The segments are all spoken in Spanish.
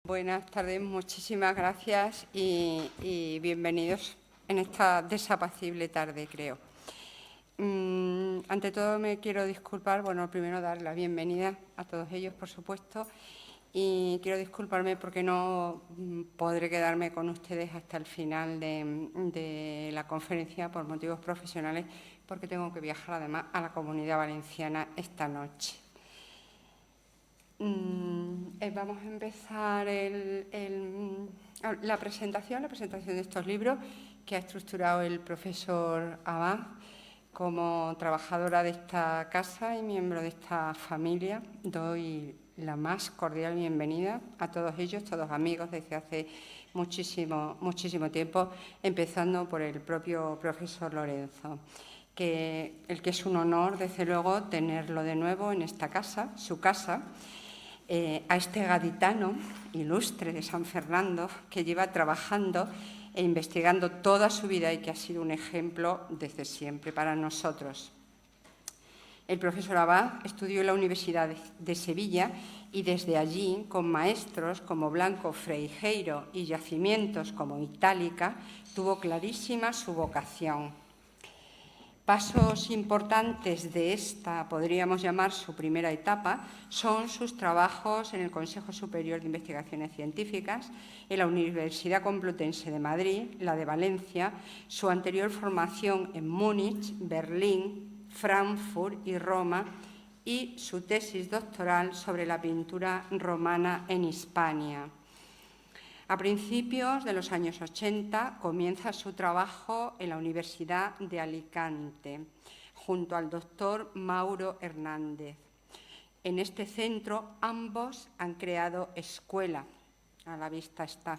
Buenas tardes, muchísimas gracias y bienvenidos en esta desapacible tarde, creo. Ante todo me quiero disculpar, bueno, primero dar la bienvenida a todos ellos, por supuesto, y quiero disculparme porque no podré quedarme con ustedes hasta el final de la conferencia por motivos profesionales, porque tengo que viajar además a la Comunidad Valenciana esta noche. Vamos a empezar la presentación de estos libros que ha estructurado el profesor Abad. Como trabajadora de esta casa y miembro de esta familia, doy la más cordial bienvenida a todos ellos, todos amigos desde hace muchísimo tiempo, empezando por el propio profesor Lorenzo, que es un honor, desde luego, tenerlo de nuevo en esta casa, su casa, a este gaditano ilustre de San Fernando que lleva trabajando e investigando toda su vida y que ha sido un ejemplo desde siempre para nosotros. El profesor Abad estudió en la Universidad de Sevilla y desde allí, con maestros como Blanco Freijeiro y yacimientos como Itálica, tuvo clarísima su vocación. Pasos importantes de esta, podríamos llamar su primera etapa, son sus trabajos en el Consejo Superior de Investigaciones Científicas, en la Universidad Complutense de Madrid, la de Valencia, su anterior formación en Múnich, Berlín, Frankfurt y Roma, y su tesis doctoral sobre la pintura romana en Hispania. A principios de los años 80 comienza su trabajo en la Universidad de Alicante, junto al doctor Mauro Hernández. En este centro ambos han creado escuela, a la vista está,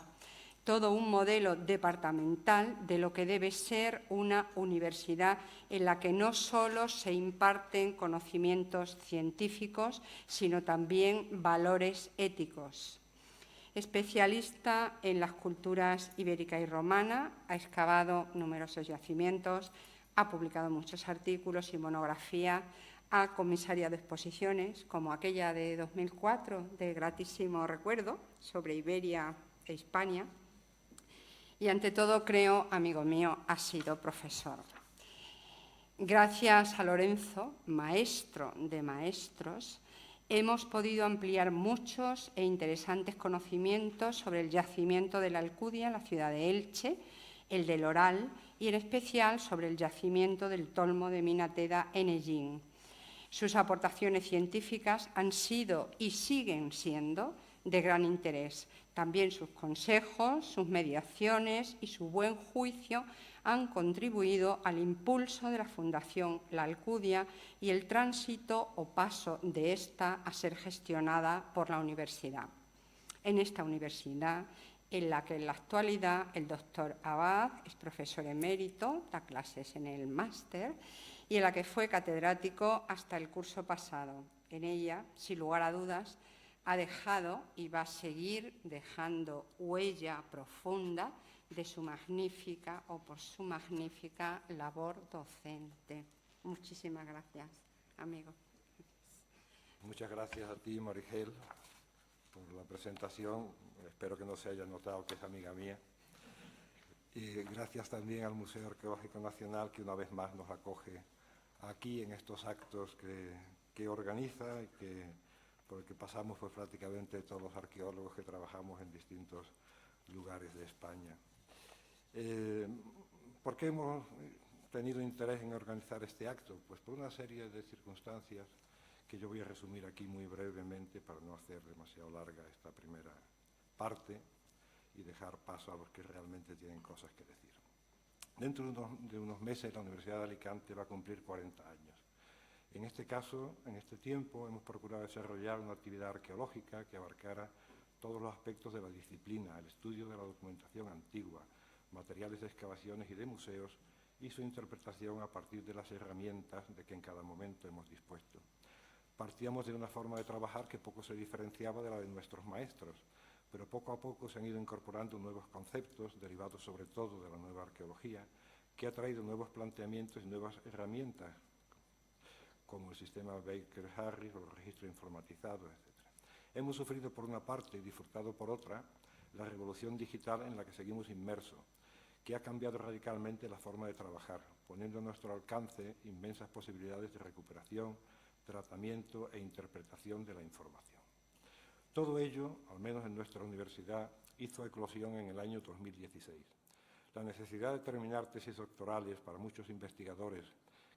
todo un modelo departamental de lo que debe ser una universidad en la que no solo se imparten conocimientos científicos, sino también valores éticos. Especialista en las culturas ibérica y romana, ha excavado numerosos yacimientos, ha publicado muchos artículos y monografías, ha comisariado exposiciones como aquella de 2004 de gratísimo recuerdo sobre Iberia e Hispania y ante todo, creo, amigo mío, ha sido profesor. Gracias a Lorenzo, maestro de maestros, hemos podido ampliar muchos e interesantes conocimientos sobre el yacimiento de la Alcudia en la ciudad de Elche, el del Oral y en especial sobre el yacimiento del Tolmo de Minateda en Ellín. Sus aportaciones científicas han sido y siguen siendo de gran interés. También sus consejos, sus mediaciones y su buen juicio han contribuido al impulso de la Fundación La Alcudia y el tránsito o paso de esta a ser gestionada por la universidad. En esta universidad, en la que en la actualidad el doctor Abad es profesor emérito, da clases en el máster, y en la que fue catedrático hasta el curso pasado. En ella, sin lugar a dudas, ha dejado y va a seguir dejando huella profunda de su magnífica o por su magnífica labor docente. Muchísimas gracias, amigo. Muchas gracias a ti, Marigel, por la presentación. Espero que no se haya notado que es amiga mía. Y gracias también al Museo Arqueológico Nacional, que una vez más nos acoge aquí en estos actos que organiza y por el que pasamos pues, prácticamente todos los arqueólogos que trabajamos en distintos lugares de España. ¿Por qué hemos tenido interés en organizar este acto? Pues por una serie de circunstancias que yo voy a resumir aquí muy brevemente para no hacer demasiado larga esta primera parte y dejar paso a los que realmente tienen cosas que decir. Dentro de unos meses la Universidad de Alicante va a cumplir 40 años. En este caso, en este tiempo, hemos procurado desarrollar una actividad arqueológica que abarcara todos los aspectos de la disciplina, el estudio de la documentación antigua, materiales de excavaciones y de museos y su interpretación a partir de las herramientas de que en cada momento hemos dispuesto. Partíamos de una forma de trabajar que poco se diferenciaba de la de nuestros maestros, pero poco a poco se han ido incorporando nuevos conceptos, derivados sobre todo de la nueva arqueología, que ha traído nuevos planteamientos y nuevas herramientas, como el sistema Baker-Harris o los registros informatizados, etc. Hemos sufrido por una parte y disfrutado por otra la revolución digital en la que seguimos inmersos, que ha cambiado radicalmente la forma de trabajar, poniendo a nuestro alcance inmensas posibilidades de recuperación, tratamiento e interpretación de la información. Todo ello, al menos en nuestra universidad, hizo eclosión en el año 2016. La necesidad de terminar tesis doctorales para muchos investigadores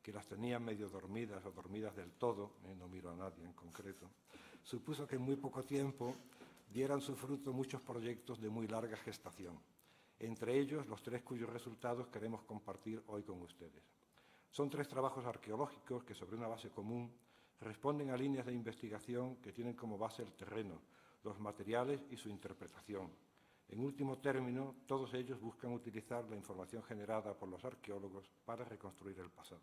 que las tenían medio dormidas o dormidas del todo, no miro a nadie en concreto, supuso que en muy poco tiempo dieran su fruto muchos proyectos de muy larga gestación, entre ellos los 3 cuyos resultados queremos compartir hoy con ustedes. Son 3 trabajos arqueológicos que, sobre una base común, responden a líneas de investigación que tienen como base el terreno, los materiales y su interpretación. En último término, todos ellos buscan utilizar la información generada por los arqueólogos para reconstruir el pasado.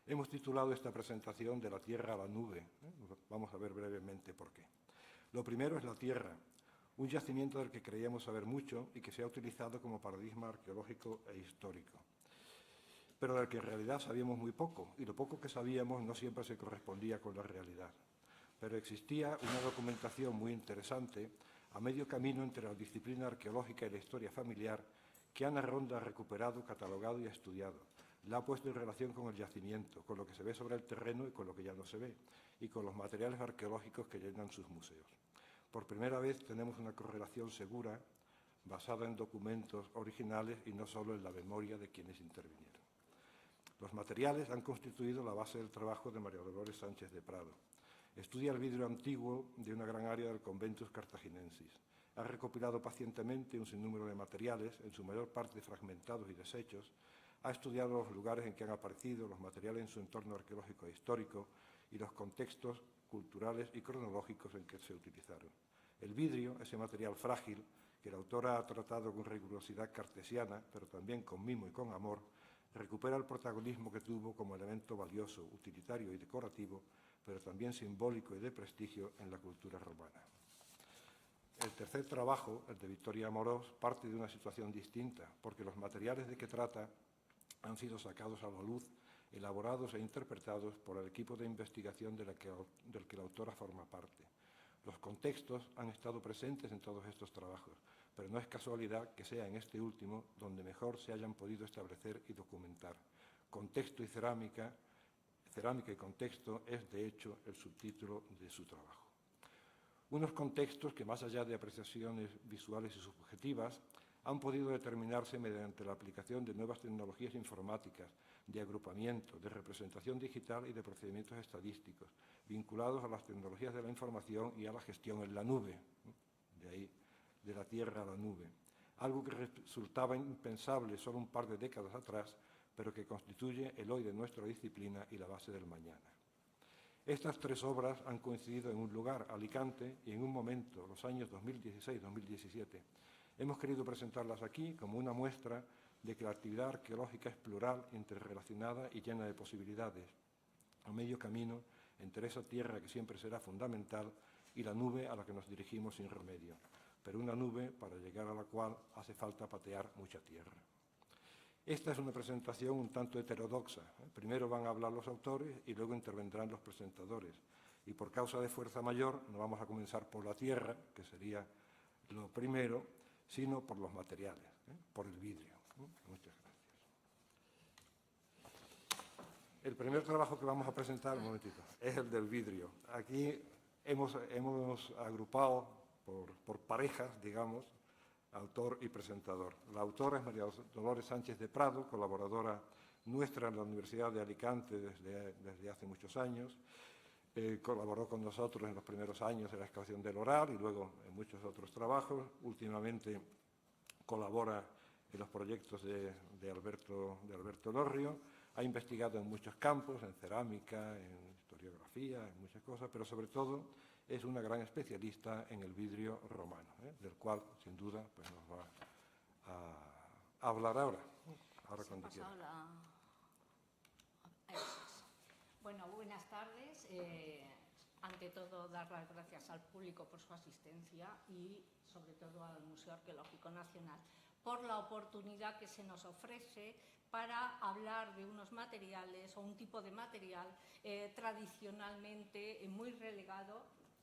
Hemos titulado esta presentación De la Tierra a la Nube. Vamos a ver brevemente por qué. Lo primero es la Tierra, un yacimiento del que creíamos saber mucho y que se ha utilizado como paradigma arqueológico e histórico, pero del que en realidad sabíamos muy poco, y lo poco que sabíamos no siempre se correspondía con la realidad. Pero existía una documentación muy interesante a medio camino entre la disciplina arqueológica y la historia familiar que Ana Ronda ha recuperado, catalogado y estudiado. La ha puesto en relación con el yacimiento, con lo que se ve sobre el terreno y con lo que ya no se ve, y con los materiales arqueológicos que llenan sus museos. Por primera vez tenemos una correlación segura, basada en documentos originales y no solo en la memoria de quienes intervinieron. Los materiales han constituido la base del trabajo de María Dolores Sánchez de Prado. Estudia el vidrio antiguo de una gran área del Conventus Cartaginensis. Ha recopilado pacientemente un sinnúmero de materiales, en su mayor parte fragmentados y desechos. Ha estudiado los lugares en que han aparecido, los materiales en su entorno arqueológico e histórico y los contextos culturales y cronológicos en que se utilizaron. El vidrio, ese material frágil, que la autora ha tratado con rigurosidad cartesiana, pero también con mimo y con amor, recupera el protagonismo que tuvo como elemento valioso, utilitario y decorativo, pero también simbólico y de prestigio en la cultura romana. El tercer trabajo, el de Victoria Amorós, parte de una situación distinta, porque los materiales de que trata han sido sacados a la luz, elaborados e interpretados por el equipo de investigación del que la autora forma parte. Los contextos han estado presentes en todos estos trabajos, pero no es casualidad que sea en este último donde mejor se hayan podido establecer y documentar. Contexto y cerámica y contexto es, de hecho, el subtítulo de su trabajo. Unos contextos que, más allá de apreciaciones visuales y subjetivas, han podido determinarse mediante la aplicación de nuevas tecnologías informáticas, de agrupamiento, de representación digital y de procedimientos estadísticos, vinculados a las tecnologías de la información y a la gestión en la nube, de ahí, de la Tierra a la nube, algo que resultaba impensable solo un par de décadas atrás, pero que constituye el hoy de nuestra disciplina y la base del mañana. Estas 3 obras han coincidido en un lugar, Alicante, y en un momento, los años 2016-2017. Hemos querido presentarlas aquí como una muestra de que la actividad arqueológica es plural, interrelacionada y llena de posibilidades, a medio camino entre esa tierra que siempre será fundamental y la nube a la que nos dirigimos sin remedio, pero una nube para llegar a la cual hace falta patear mucha tierra. Esta es una presentación un tanto heterodoxa. Primero van a hablar los autores y luego intervendrán los presentadores. Y por causa de fuerza mayor no vamos a comenzar por la tierra, que sería lo primero, sino por los materiales, por el vidrio. Muchas gracias. El primer trabajo que vamos a presentar, un momentito, es el del vidrio. Aquí hemos agrupado por parejas, digamos, autor y presentador. La autora es María Dolores Sánchez de Prado, colaboradora nuestra en la Universidad de Alicante desde hace muchos años. Colaboró con nosotros en los primeros años en la excavación del Oral y luego en muchos otros trabajos. Últimamente colabora en los proyectos de Alberto Lorrio. Ha investigado en muchos campos, en cerámica, en historiografía, en muchas cosas, pero sobre todo es una gran especialista en el vidrio romano, del cual, sin duda, pues nos va a hablar ahora cuando quiera. Bueno, buenas tardes. Ante todo, dar las gracias al público por su asistencia y, sobre todo, al Museo Arqueológico Nacional por la oportunidad que se nos ofrece para hablar de unos materiales o un tipo de material tradicionalmente muy relegado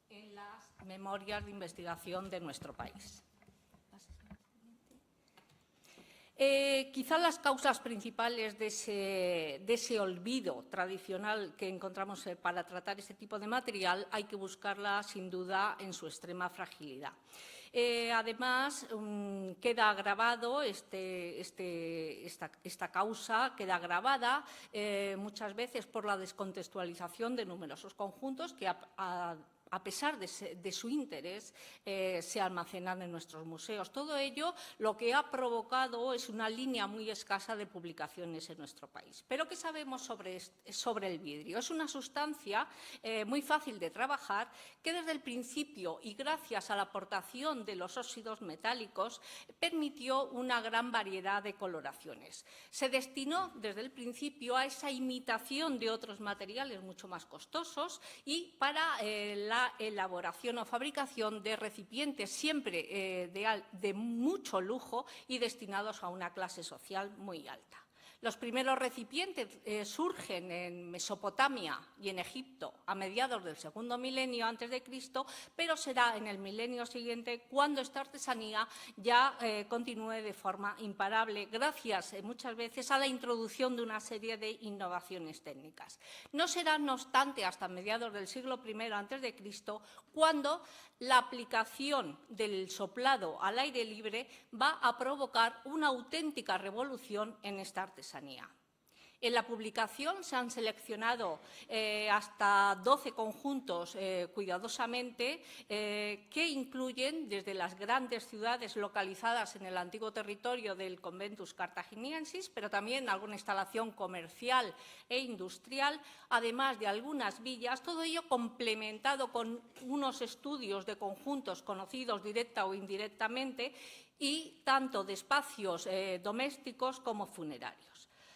en las memorias de investigación de nuestro país. Quizás las causas principales de ese olvido tradicional que encontramos para tratar este tipo de material hay que buscarla, sin duda, en su extrema fragilidad. Además, queda agravado esta causa, queda agravada muchas veces por la descontextualización de numerosos conjuntos que, a pesar de su interés, se almacenan en nuestros museos. Todo ello lo que ha provocado es una línea muy escasa de publicaciones en nuestro país. Pero ¿qué sabemos sobre el vidrio? Es una sustancia muy fácil de trabajar que desde el principio y gracias a la aportación de los óxidos metálicos permitió una gran variedad de coloraciones. Se destinó desde el principio a esa imitación de otros materiales mucho más costosos y para la elaboración o fabricación de recipientes siempre de mucho lujo y destinados a una clase social muy alta. Los primeros recipientes surgen en Mesopotamia y en Egipto a mediados del segundo milenio antes de Cristo, pero será en el milenio siguiente cuando esta artesanía ya continúe de forma imparable, gracias muchas veces a la introducción de una serie de innovaciones técnicas. No será, no obstante, hasta mediados del siglo I antes de Cristo cuando la aplicación del soplado al aire libre va a provocar una auténtica revolución en esta artesanía. En la publicación se han seleccionado hasta 12 conjuntos cuidadosamente que incluyen desde las grandes ciudades localizadas en el antiguo territorio del Conventus Carthaginiensis, pero también alguna instalación comercial e industrial, además de algunas villas, todo ello complementado con unos estudios de conjuntos conocidos directa o indirectamente y tanto de espacios domésticos como funerarios.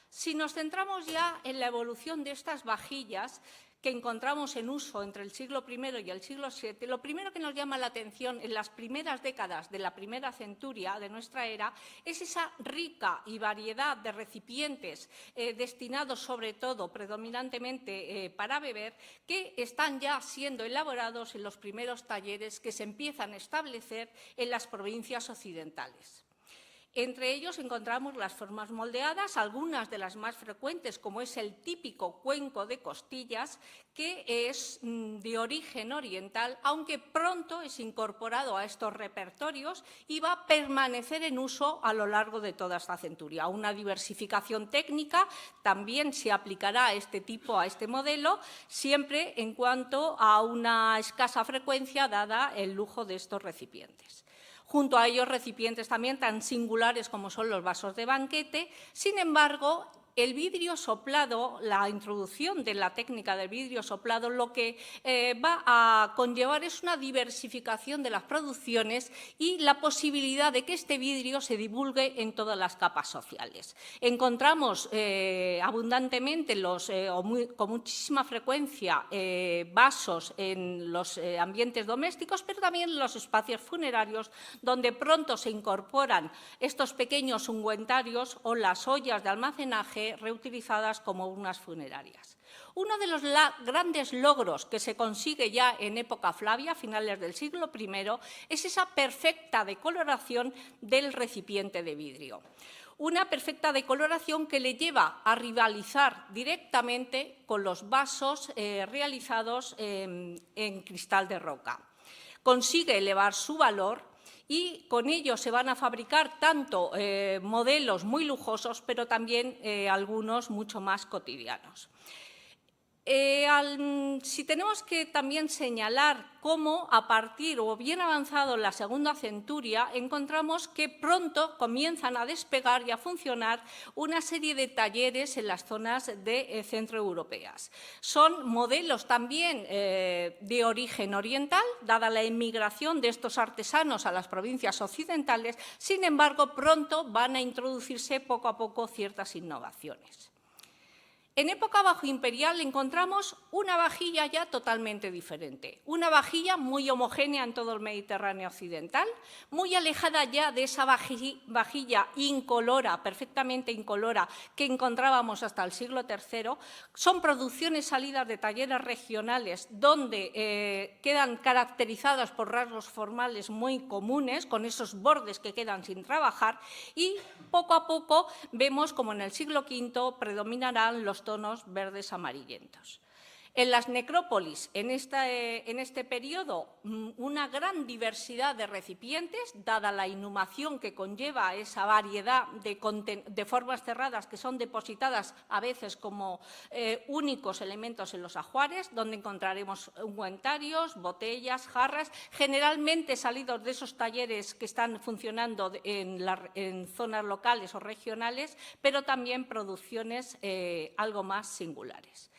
Si nos centramos ya en la evolución de estas vajillas que encontramos en uso entre el siglo I y el siglo VII, lo primero que nos llama la atención en las primeras décadas de la primera centuria de nuestra era es esa rica y variedad de recipientes destinados sobre todo predominantemente para beber que están ya siendo elaborados en los primeros talleres que se empiezan a establecer en las provincias occidentales. Entre ellos encontramos las formas moldeadas, algunas de las más frecuentes, como es el típico cuenco de costillas, que es de origen oriental, aunque pronto es incorporado a estos repertorios y va a permanecer en uso a lo largo de toda esta centuria. Una diversificación técnica también se aplicará a este modelo, siempre en cuanto a una escasa frecuencia dada el lujo de estos recipientes. Junto a ellos recipientes también tan singulares como son los vasos de banquete. Sin embargo, el vidrio soplado, la introducción de la técnica del vidrio soplado, lo que va a conllevar es una diversificación de las producciones y la posibilidad de que este vidrio se divulgue en todas las capas sociales. Encontramos abundantemente con muchísima frecuencia vasos en los ambientes domésticos, pero también en los espacios funerarios, donde pronto se incorporan estos pequeños ungüentarios o las ollas de almacenaje reutilizadas como urnas funerarias. Uno de los grandes logros que se consigue ya en época Flavia, a finales del siglo I, es esa perfecta decoloración del recipiente de vidrio. Una perfecta decoloración que le lleva a rivalizar directamente con los vasos realizados en cristal de roca. Consigue elevar su valor y con ello se van a fabricar tanto modelos muy lujosos, pero también algunos mucho más cotidianos. Si tenemos que también señalar cómo a partir o bien avanzado en la segunda centuria encontramos que pronto comienzan a despegar y a funcionar una serie de talleres en las zonas centroeuropeas. Son modelos también de origen oriental, dada la emigración de estos artesanos a las provincias occidentales, sin embargo pronto van a introducirse poco a poco ciertas innovaciones. En época bajoimperial encontramos una vajilla ya totalmente diferente, una vajilla muy homogénea en todo el Mediterráneo occidental, muy alejada ya de esa vajilla incolora, perfectamente incolora, que encontrábamos hasta el siglo III. Son producciones salidas de talleres regionales donde quedan caracterizadas por rasgos formales muy comunes, con esos bordes que quedan sin trabajar, y poco a poco vemos como en el siglo V predominarán los tonos verdes amarillentos. En las necrópolis, en este periodo, una gran diversidad de recipientes, dada la inhumación que conlleva esa variedad de formas cerradas que son depositadas a veces como únicos elementos en los ajuares, donde encontraremos ungüentarios, botellas, jarras, generalmente salidos de esos talleres que están funcionando en zonas locales o regionales, pero también producciones algo más singulares.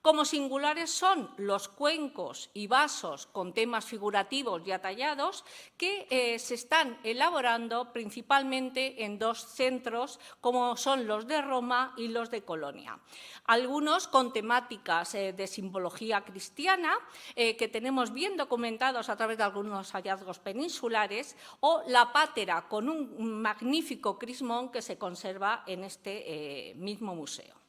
Como singulares son los cuencos y vasos con temas figurativos ya tallados que se están elaborando principalmente en dos centros, como son los de Roma y los de Colonia. Algunos con temáticas de simbología cristiana, que tenemos bien documentados a través de algunos hallazgos peninsulares, o la pátera con un magnífico crismón que se conserva en este mismo museo.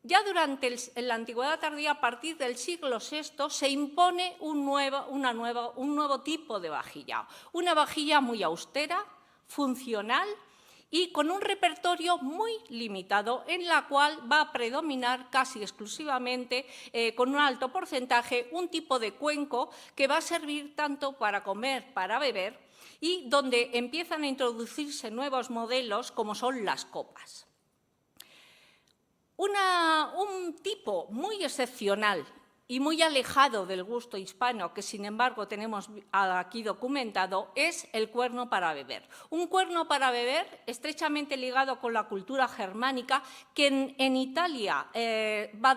Ya durante la Antigüedad tardía, a partir del siglo VI, se impone un nuevo tipo de vajilla, una vajilla muy austera, funcional y con un repertorio muy limitado, en la cual va a predominar casi exclusivamente, con un alto porcentaje, un tipo de cuenco que va a servir tanto para comer, para beber, y donde empiezan a introducirse nuevos modelos como son las copas. Un tipo muy excepcional y muy alejado del gusto hispano, que sin embargo tenemos aquí documentado, es el cuerno para beber. Un cuerno para beber estrechamente ligado con la cultura germánica, que en Italia va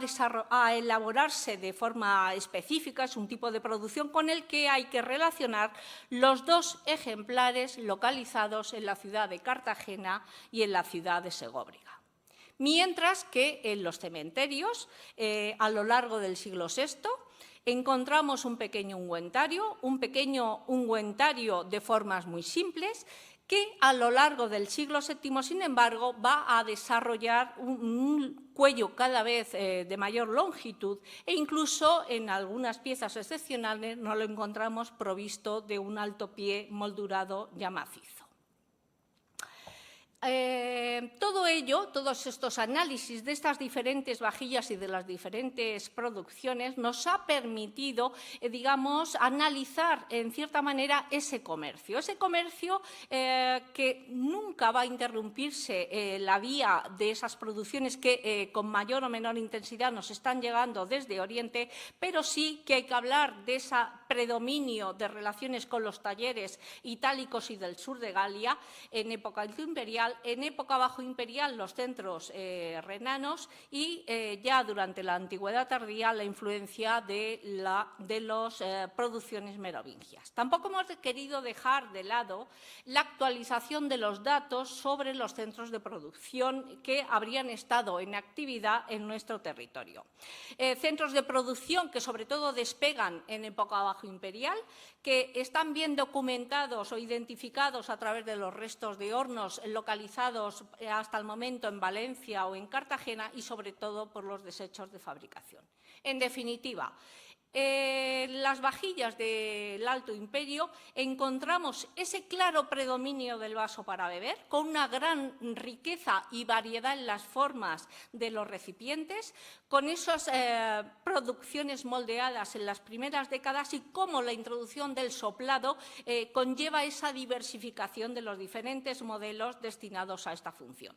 a elaborarse de forma específica, es un tipo de producción con el que hay que relacionar los dos ejemplares localizados en la ciudad de Cartagena y en la ciudad de Segóbriga. Mientras que en los cementerios, a lo largo del siglo VI, encontramos un pequeño ungüentario de formas muy simples, que a lo largo del siglo VII, sin embargo, va a desarrollar un cuello cada vez de mayor longitud, e incluso en algunas piezas excepcionales nos lo encontramos provisto de un alto pie moldurado ya macizo. Todo ello, todos estos análisis de estas diferentes vajillas y de las diferentes producciones nos ha permitido, digamos, analizar en cierta manera ese comercio que nunca va a interrumpirse la vía de esas producciones que con mayor o menor intensidad nos están llegando desde Oriente, pero sí que hay que hablar de ese predominio de relaciones con los talleres itálicos y del sur de Galia en época imperial, en época bajoimperial los centros renanos y ya durante la Antigüedad tardía la influencia de las producciones merovingias. Tampoco hemos querido dejar de lado la actualización de los datos sobre los centros de producción que habrían estado en actividad en nuestro territorio. Centros de producción que sobre todo despegan en época bajoimperial, que están bien documentados o identificados a través de los restos de hornos localizados hasta el momento en Valencia o en Cartagena y sobre todo por los desechos de fabricación. En definitiva, las vajillas del Alto Imperio encontramos ese claro predominio del vaso para beber, con una gran riqueza y variedad en las formas de los recipientes, con esas producciones moldeadas en las primeras décadas y cómo la introducción del soplado conlleva esa diversificación de los diferentes modelos destinados a esta función.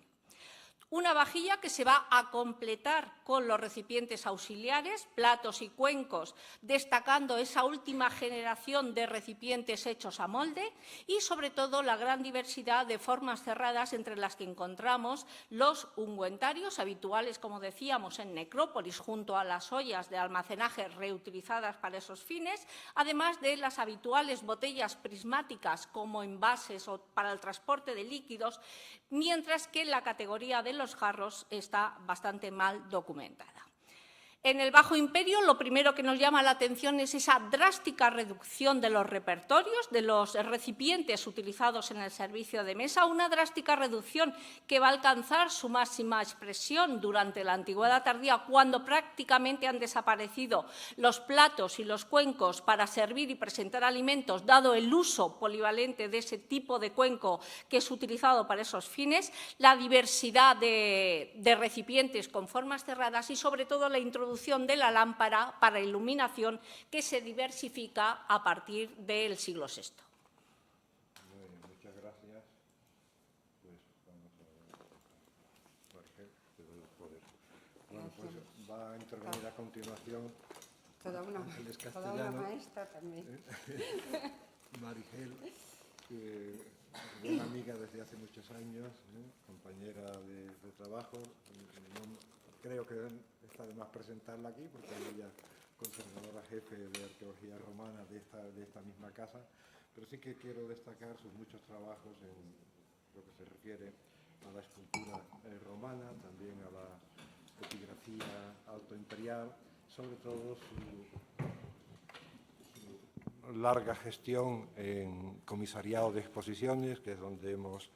Una vajilla que se va a completar con los recipientes auxiliares, platos y cuencos, destacando esa última generación de recipientes hechos a molde y, sobre todo, la gran diversidad de formas cerradas entre las que encontramos los ungüentarios habituales, como decíamos, en necrópolis, junto a las ollas de almacenaje reutilizadas para esos fines, además de las habituales botellas prismáticas como envases o para el transporte de líquidos, mientras que en la categoría de los jarros está bastante mal documentada. En el Bajo Imperio, lo primero que nos llama la atención es esa drástica reducción de los repertorios, de los recipientes utilizados en el servicio de mesa, una drástica reducción que va a alcanzar su máxima expresión durante la Antigüedad tardía, cuando prácticamente han desaparecido los platos y los cuencos para servir y presentar alimentos, dado el uso polivalente de ese tipo de cuenco que es utilizado para esos fines, la diversidad de recipientes con formas cerradas y, sobre todo, la introducción de la lámpara para iluminación, que se diversifica a partir del siglo VI. Muchas gracias. Pues vamos a ver. Marigel, te doy el poder. Bueno, pues va a intervenir a continuación Toda una maestra también. Marigel, buena amiga desde hace muchos años, compañera de trabajo. Creo que está de más presentarla aquí porque ella es conservadora jefe de arqueología romana de esta misma casa, pero sí que quiero destacar sus muchos trabajos en lo que se refiere a la escultura romana, también a la epigrafía altoimperial, sobre todo su larga gestión en comisariado de exposiciones, que es donde hemos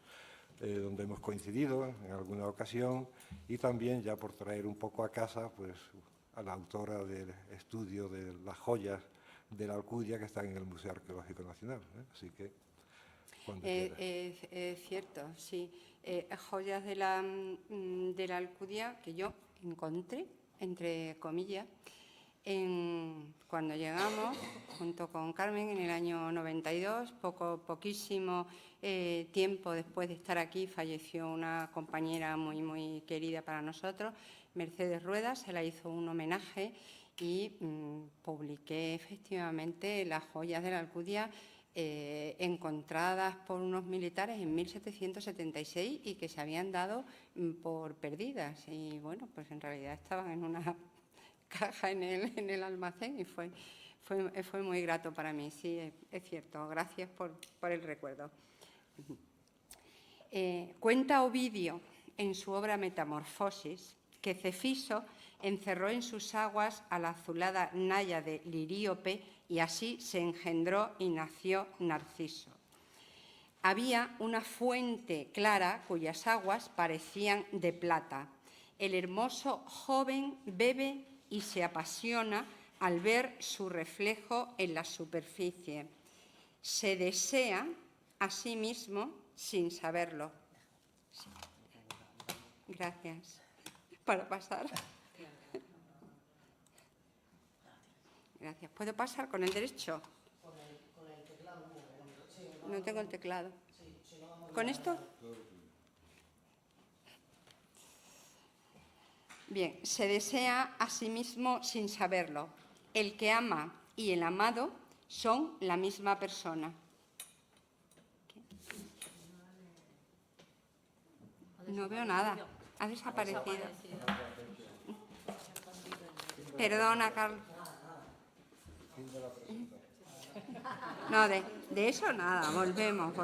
coincidido en alguna ocasión, y también, ya por traer un poco a casa, pues a la autora del estudio de las joyas de la Alcudia que están en el Museo Arqueológico Nacional. Así que, cuando quiera. Es cierto, sí. Joyas de la Alcudia que yo encontré, entre comillas, cuando llegamos, junto con Carmen, en el año 92, poquísimo tiempo después de estar aquí, falleció una compañera muy, muy querida para nosotros, Mercedes Rueda. Se la hizo un homenaje y publiqué efectivamente las joyas de la Alcudia encontradas por unos militares en 1776 y que se habían dado por perdidas. Y bueno, pues en realidad estaban en una caja en el almacén y fue muy grato para mí. Sí, es cierto. Gracias por el recuerdo. Cuenta Ovidio en su obra Metamorfosis que Cefiso encerró en sus aguas a la azulada náyade Liríope y así se engendró y nació Narciso. Había una fuente clara cuyas aguas parecían de plata. El hermoso joven bebe y se apasiona al ver su reflejo en la superficie. Se desea a sí mismo sin saberlo. Gracias. Para pasar. Gracias. ¿Puedo pasar con el derecho? Con el teclado. No tengo el teclado. ¿Con esto? Bien, se desea a sí mismo sin saberlo. El que ama y el amado son la misma persona. No veo nada. Ha desaparecido. Perdona, Carlos. No, de eso nada. Volvemos.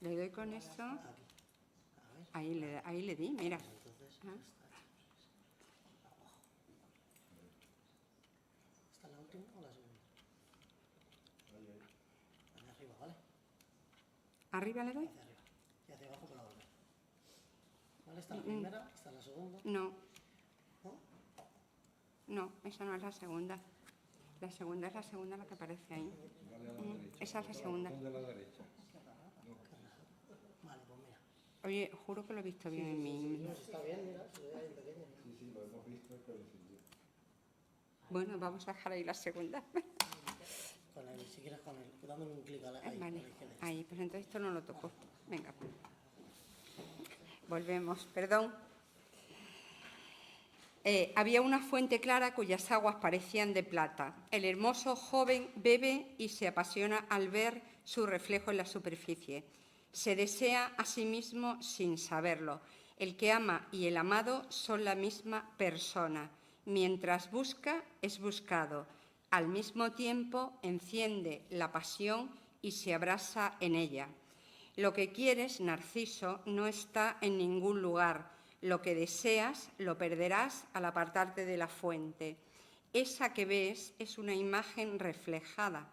Le doy con esto. Ahí le di, mira. ¿Está la última o la segunda? Ahí arriba, ¿vale? ¿Arriba le doy? Hacia arriba. Y hacia abajo por la otra. ¿Vale? ¿Está la primera? ¿Está la segunda? No, esa no es la segunda. La segunda es la segunda la que aparece ahí. Esa es la segunda. De la derecha. Vale, pues mira. Oye, juro que lo he visto bien en mí. Está bien, mira, se ve ahí en pequeño. Sí, lo hemos visto, pero sí. Bueno, vamos a dejar ahí la segunda. Si quieres dándole un clic ahí. Vale, ahí, pues entonces esto no lo toco. Venga. Volvemos, perdón. Había una fuente clara cuyas aguas parecían de plata. El hermoso joven bebe y se apasiona al ver su reflejo en la superficie. Se desea a sí mismo sin saberlo. El que ama y el amado son la misma persona. Mientras busca, es buscado. Al mismo tiempo, enciende la pasión y se abrasa en ella. Lo que quieres, Narciso, no está en ningún lugar. Lo que deseas lo perderás al apartarte de la fuente. Esa que ves es una imagen reflejada.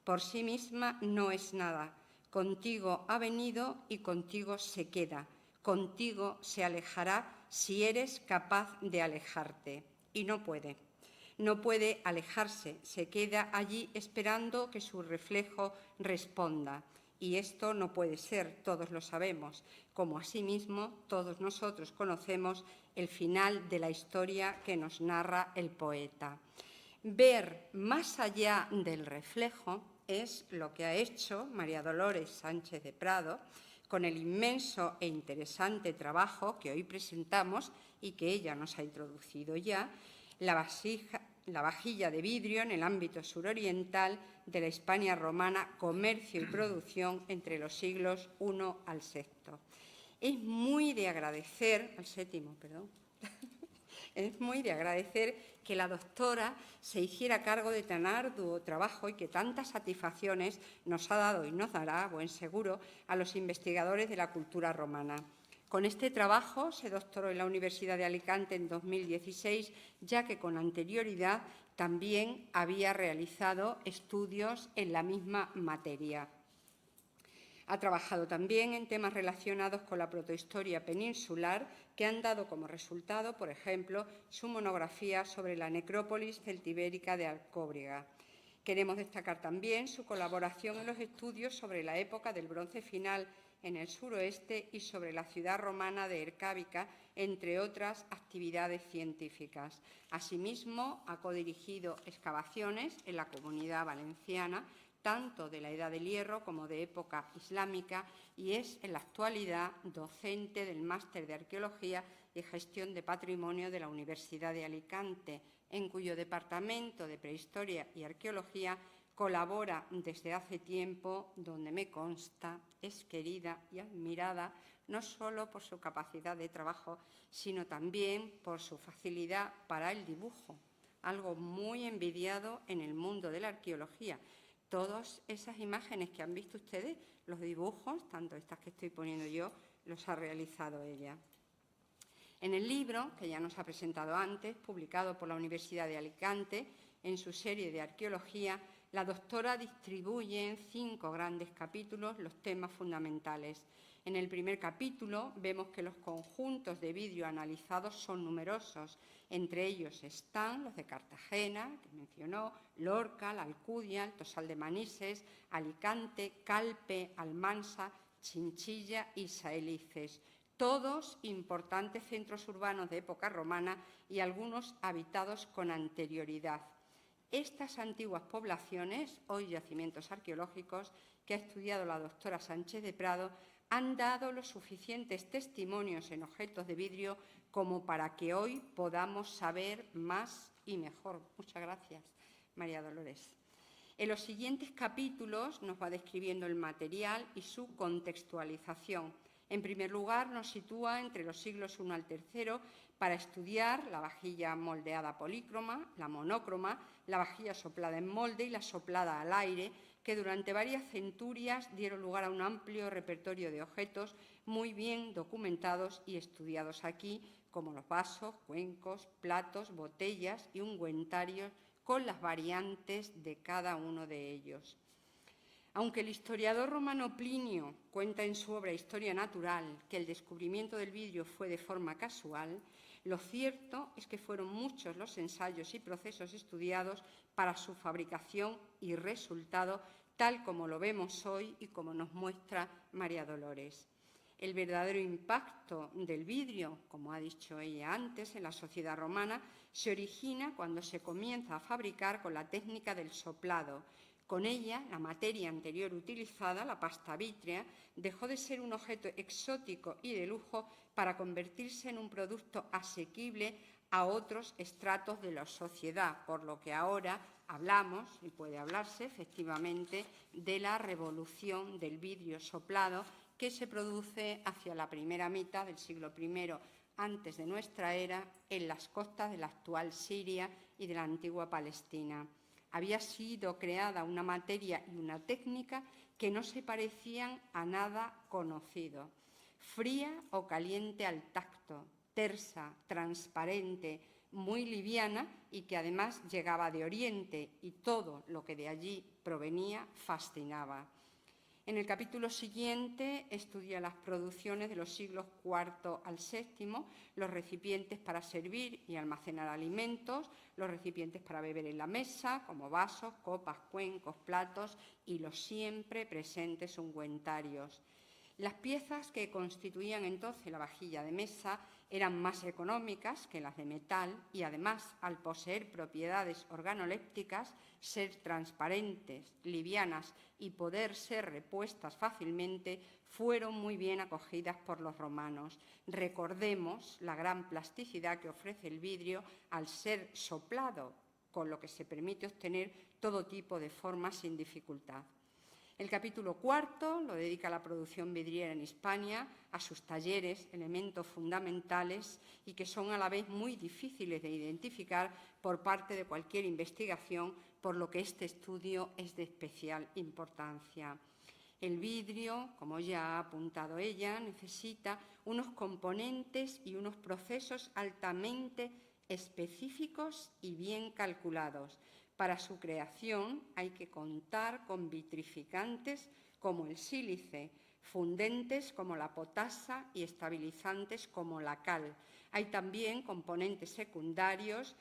Por sí misma no es nada. Contigo ha venido y contigo se queda. Contigo se alejará si eres capaz de alejarte. Y no puede. No puede alejarse, se queda allí esperando que su reflejo responda. Y esto no puede ser, todos lo sabemos, como asimismo todos nosotros conocemos el final de la historia que nos narra el poeta. Ver más allá del reflejo es lo que ha hecho María Dolores Sánchez de Prado con el inmenso e interesante trabajo que hoy presentamos y que ella nos ha introducido ya, la vajilla de vidrio en el ámbito suroriental de la Hispania romana, comercio y producción entre los siglos I al VI. Es muy de agradecer, al VII, perdón, es muy de agradecer que la doctora se hiciera cargo de tan arduo trabajo y que tantas satisfacciones nos ha dado y nos dará, buen seguro, a los investigadores de la cultura romana. Con este trabajo se doctoró en la Universidad de Alicante en 2016, ya que con anterioridad también había realizado estudios en la misma materia. Ha trabajado también en temas relacionados con la protohistoria peninsular, que han dado como resultado, por ejemplo, su monografía sobre la necrópolis celtibérica de Alcóbriga. Queremos destacar también su colaboración en los estudios sobre la época del Bronce final en el suroeste y sobre la ciudad romana de Ercábica, entre otras actividades científicas. Asimismo, ha codirigido excavaciones en la Comunidad Valenciana, tanto de la Edad del Hierro como de época islámica, y es en la actualidad docente del Máster de Arqueología y Gestión de Patrimonio de la Universidad de Alicante, en cuyo Departamento de Prehistoria y Arqueología colabora desde hace tiempo, donde me consta es querida y admirada no solo por su capacidad de trabajo, sino también por su facilidad para el dibujo, algo muy envidiado en el mundo de la arqueología. Todas esas imágenes que han visto ustedes, los dibujos, tanto estas que estoy poniendo yo, los ha realizado ella. En el libro, que ya nos ha presentado antes, publicado por la Universidad de Alicante, en su serie de arqueología, la doctora distribuye en 5 grandes capítulos los temas fundamentales. En el primer capítulo vemos que los conjuntos de vidrio analizados son numerosos. Entre ellos están los de Cartagena, que mencionó, Lorca, la Alcudia, el Tosal de Manises, Alicante, Calpe, Almansa, Chinchilla y Saelices. Todos importantes centros urbanos de época romana y algunos habitados con anterioridad. Estas antiguas poblaciones, hoy yacimientos arqueológicos, que ha estudiado la doctora Sánchez de Prado, han dado los suficientes testimonios en objetos de vidrio como para que hoy podamos saber más y mejor. Muchas gracias, María Dolores. En los siguientes capítulos nos va describiendo el material y su contextualización. En primer lugar, nos sitúa entre los siglos I al III para estudiar la vajilla moldeada polícroma, la monócroma, la vajilla soplada en molde y la soplada al aire, que durante varias centurias dieron lugar a un amplio repertorio de objetos muy bien documentados y estudiados aquí, como los vasos, cuencos, platos, botellas y ungüentarios con las variantes de cada uno de ellos. Aunque el historiador romano Plinio cuenta en su obra Historia Natural que el descubrimiento del vidrio fue de forma casual, lo cierto es que fueron muchos los ensayos y procesos estudiados para su fabricación y resultado, tal como lo vemos hoy y como nos muestra María Dolores. El verdadero impacto del vidrio, como ha dicho ella antes, en la sociedad romana, se origina cuando se comienza a fabricar con la técnica del soplado. Con ella, la materia anterior utilizada, la pasta vítrea, dejó de ser un objeto exótico y de lujo para convertirse en un producto asequible a otros estratos de la sociedad, por lo que ahora hablamos, y puede hablarse efectivamente, de la revolución del vidrio soplado que se produce hacia la primera mitad del siglo I antes de nuestra era en las costas de la actual Siria y de la antigua Palestina. Había sido creada una materia y una técnica que no se parecían a nada conocido. Fría o caliente al tacto, tersa, transparente, muy liviana y que además llegaba de Oriente y todo lo que de allí provenía fascinaba. En el capítulo siguiente estudia las producciones de los siglos IV al VII, los recipientes para servir y almacenar alimentos, los recipientes para beber en la mesa, como vasos, copas, cuencos, platos y los siempre presentes ungüentarios. Las piezas que constituían entonces la vajilla de mesa eran más económicas que las de metal y, además, al poseer propiedades organolépticas, ser transparentes, livianas y poder ser repuestas fácilmente, fueron muy bien acogidas por los romanos. Recordemos la gran plasticidad que ofrece el vidrio al ser soplado, con lo que se permite obtener todo tipo de formas sin dificultad. El capítulo cuarto lo dedica a la producción vidriera en Hispania, a sus talleres, elementos fundamentales y que son a la vez muy difíciles de identificar por parte de cualquier investigación, por lo que este estudio es de especial importancia. El vidrio, como ya ha apuntado ella, necesita unos componentes y unos procesos altamente específicos y bien calculados. Para su creación hay que contar con vitrificantes como el sílice, fundentes como la potasa y estabilizantes como la cal. Hay también componentes secundarios,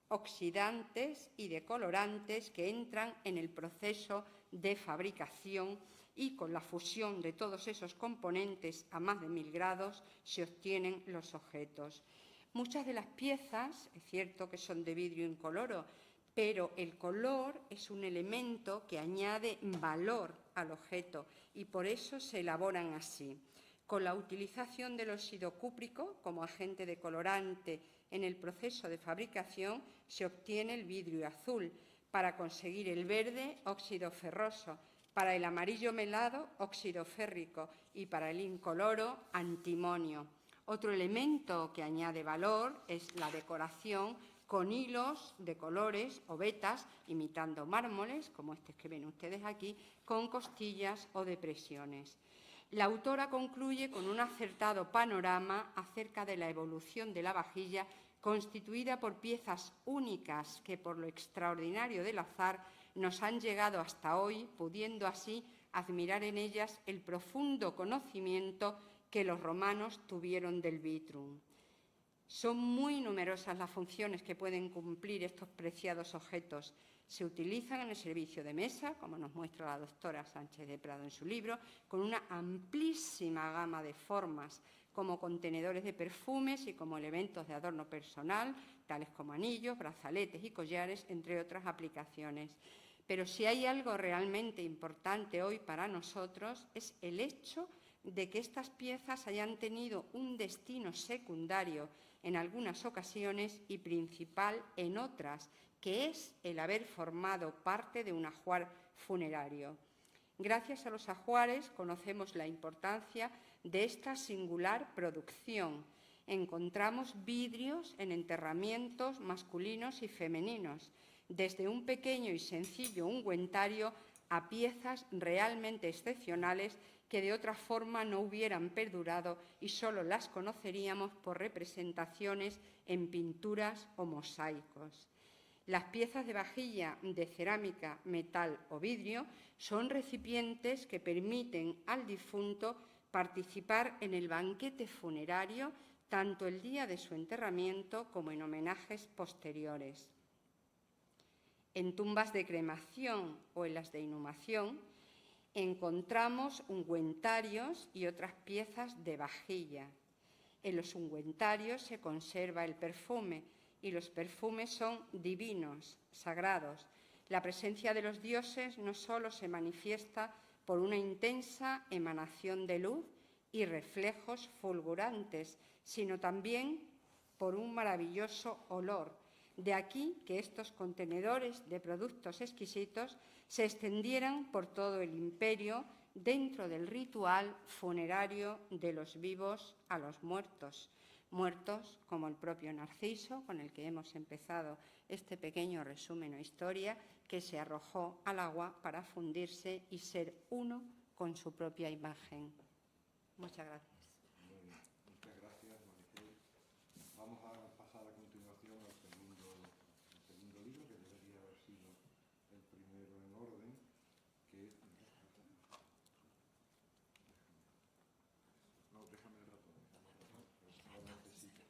oxidantes y decolorantes que entran en el proceso de fabricación y con la fusión de todos esos componentes a más de 1000 grados se obtienen los objetos. Muchas de las piezas, es cierto que son de vidrio incoloro, pero el color es un elemento que añade valor al objeto y por eso se elaboran así. Con la utilización del óxido cúprico como agente decolorante en el proceso de fabricación se obtiene el vidrio azul. Para conseguir el verde, óxido ferroso. Para el amarillo melado, óxido férrico. Y para el incoloro, antimonio. Otro elemento que añade valor es la decoración con hilos de colores o vetas, imitando mármoles, como este que ven ustedes aquí, con costillas o depresiones. La autora concluye con un acertado panorama acerca de la evolución de la vajilla, constituida por piezas únicas que, por lo extraordinario del azar, nos han llegado hasta hoy, pudiendo así admirar en ellas el profundo conocimiento que los romanos tuvieron del vitrum. Son muy numerosas las funciones que pueden cumplir estos preciados objetos. Se utilizan en el servicio de mesa, como nos muestra la doctora Sánchez de Prado en su libro, con una amplísima gama de formas, como contenedores de perfumes y como elementos de adorno personal, tales como anillos, brazaletes y collares, entre otras aplicaciones. Pero si hay algo realmente importante hoy para nosotros es el hecho de que estas piezas hayan tenido un destino secundario en algunas ocasiones y principal en otras, que es el haber formado parte de un ajuar funerario. Gracias a los ajuares conocemos la importancia de esta singular producción. Encontramos vidrios en enterramientos masculinos y femeninos, desde un pequeño y sencillo ungüentario a piezas realmente excepcionales que de otra forma no hubieran perdurado y solo las conoceríamos por representaciones en pinturas o mosaicos. Las piezas de vajilla de cerámica, metal o vidrio son recipientes que permiten al difunto participar en el banquete funerario tanto el día de su enterramiento como en homenajes posteriores. En tumbas de cremación o en las de inhumación encontramos ungüentarios y otras piezas de vajilla. En los ungüentarios se conserva el perfume y los perfumes son divinos, sagrados. La presencia de los dioses no solo se manifiesta por una intensa emanación de luz y reflejos fulgurantes, sino también por un maravilloso olor. De aquí que estos contenedores de productos exquisitos se extendieran por todo el imperio dentro del ritual funerario de los vivos a los muertos, muertos, como el propio Narciso, con el que hemos empezado este pequeño resumen o historia, que se arrojó al agua para fundirse y ser uno con su propia imagen. Muchas gracias. Muchas gracias, Maricel. Vamos a pasar a continuación al segundo libro, que debería haber sido el primero en orden, que es... No, déjame el ratón, lo necesito.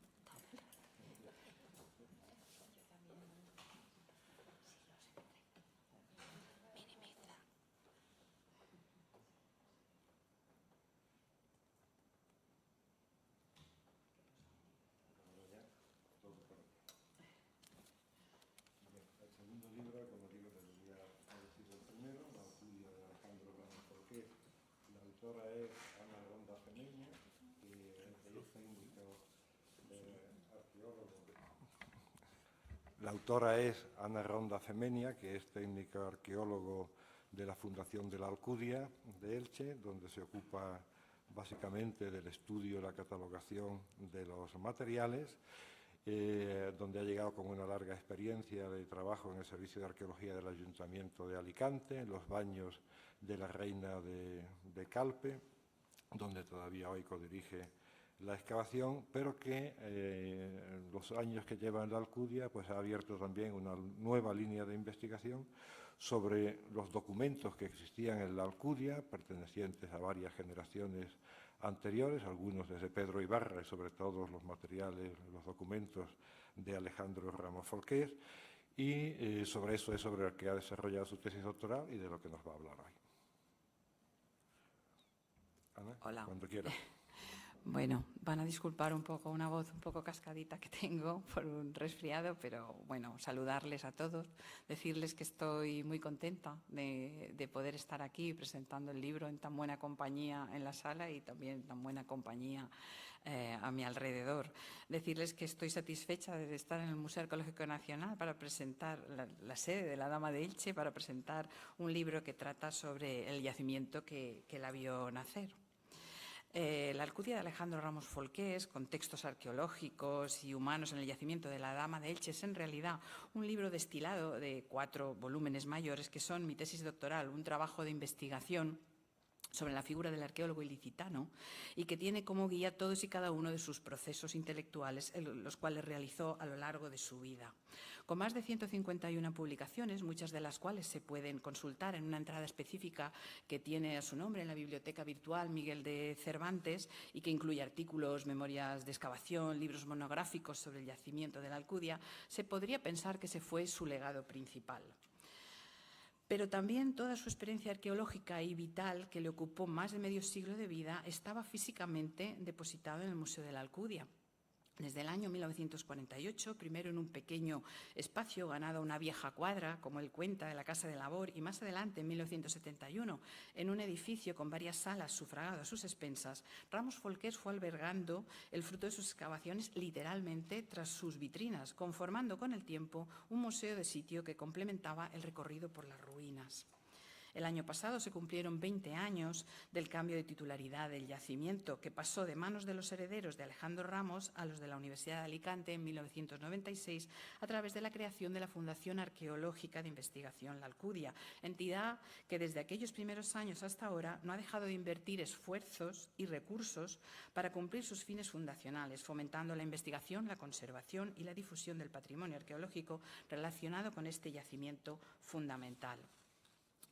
El segundo libro, como digo, debería haber sido el primero, La Alcudia de Alejandro Ramos Folqués. La autora es Ana Ronda Femeña, que es técnico arqueólogo. La autora es Ana Ronda Femeña, que es técnico arqueólogo de la Fundación de la Alcudia de Elche, donde se ocupa básicamente del estudio y la catalogación de los materiales, donde ha llegado con una larga experiencia de trabajo en el Servicio de Arqueología del Ayuntamiento de Alicante, en los baños de la Reina de Calpe, donde todavía hoy codirige la excavación, pero que en los años que lleva en la Alcudia pues ha abierto también una nueva línea de investigación sobre los documentos que existían en la Alcudia, pertenecientes a varias generaciones anteriores, algunos desde Pedro Ibarra y sobre todo los materiales, los documentos de Alejandro Ramos Folqués, y sobre eso es sobre el que ha desarrollado su tesis doctoral y de lo que nos va a hablar hoy. Ana, Hola. cuando quieras. Bueno, van a disculpar un poco una voz un poco cascadita que tengo por un resfriado, pero bueno, saludarles a todos, decirles que estoy muy contenta de poder estar aquí presentando el libro en tan buena compañía en la sala y también en tan buena compañía a mi alrededor. Decirles que estoy satisfecha de estar en el Museo Arqueológico Nacional para presentar la sede de la Dama de Elche, para presentar un libro que trata sobre el yacimiento que la vio nacer. La Alcudia de Alejandro Ramos Folqués, con textos arqueológicos y humanos en el yacimiento de la Dama de Elche, es en realidad un libro destilado de 4 volúmenes mayores que son mi tesis doctoral, un trabajo de investigación sobre la figura del arqueólogo ilicitano y que tiene como guía todos y cada uno de sus procesos intelectuales, los cuales realizó a lo largo de su vida. Con más de 151 publicaciones, muchas de las cuales se pueden consultar en una entrada específica que tiene a su nombre en la Biblioteca Virtual Miguel de Cervantes y que incluye artículos, memorias de excavación, libros monográficos sobre el yacimiento de la Alcudia, se podría pensar que ese fue su legado principal. Pero también toda su experiencia arqueológica y vital, que le ocupó más de medio siglo de vida, estaba físicamente depositado en el Museo de la Alcudia. Desde el año 1948, primero en un pequeño espacio ganado a una vieja cuadra, como él cuenta, de la Casa de Labor, y más adelante, en 1971, en un edificio con varias salas sufragado a sus expensas, Ramos Folqués fue albergando el fruto de sus excavaciones literalmente tras sus vitrinas, conformando con el tiempo un museo de sitio que complementaba el recorrido por las ruinas. El año pasado se cumplieron 20 años del cambio de titularidad del yacimiento, que pasó de manos de los herederos de Alejandro Ramos a los de la Universidad de Alicante en 1996 a través de la creación de la Fundación Arqueológica de Investigación La Alcudia, entidad que desde aquellos primeros años hasta ahora no ha dejado de invertir esfuerzos y recursos para cumplir sus fines fundacionales, fomentando la investigación, la conservación y la difusión del patrimonio arqueológico relacionado con este yacimiento fundamental.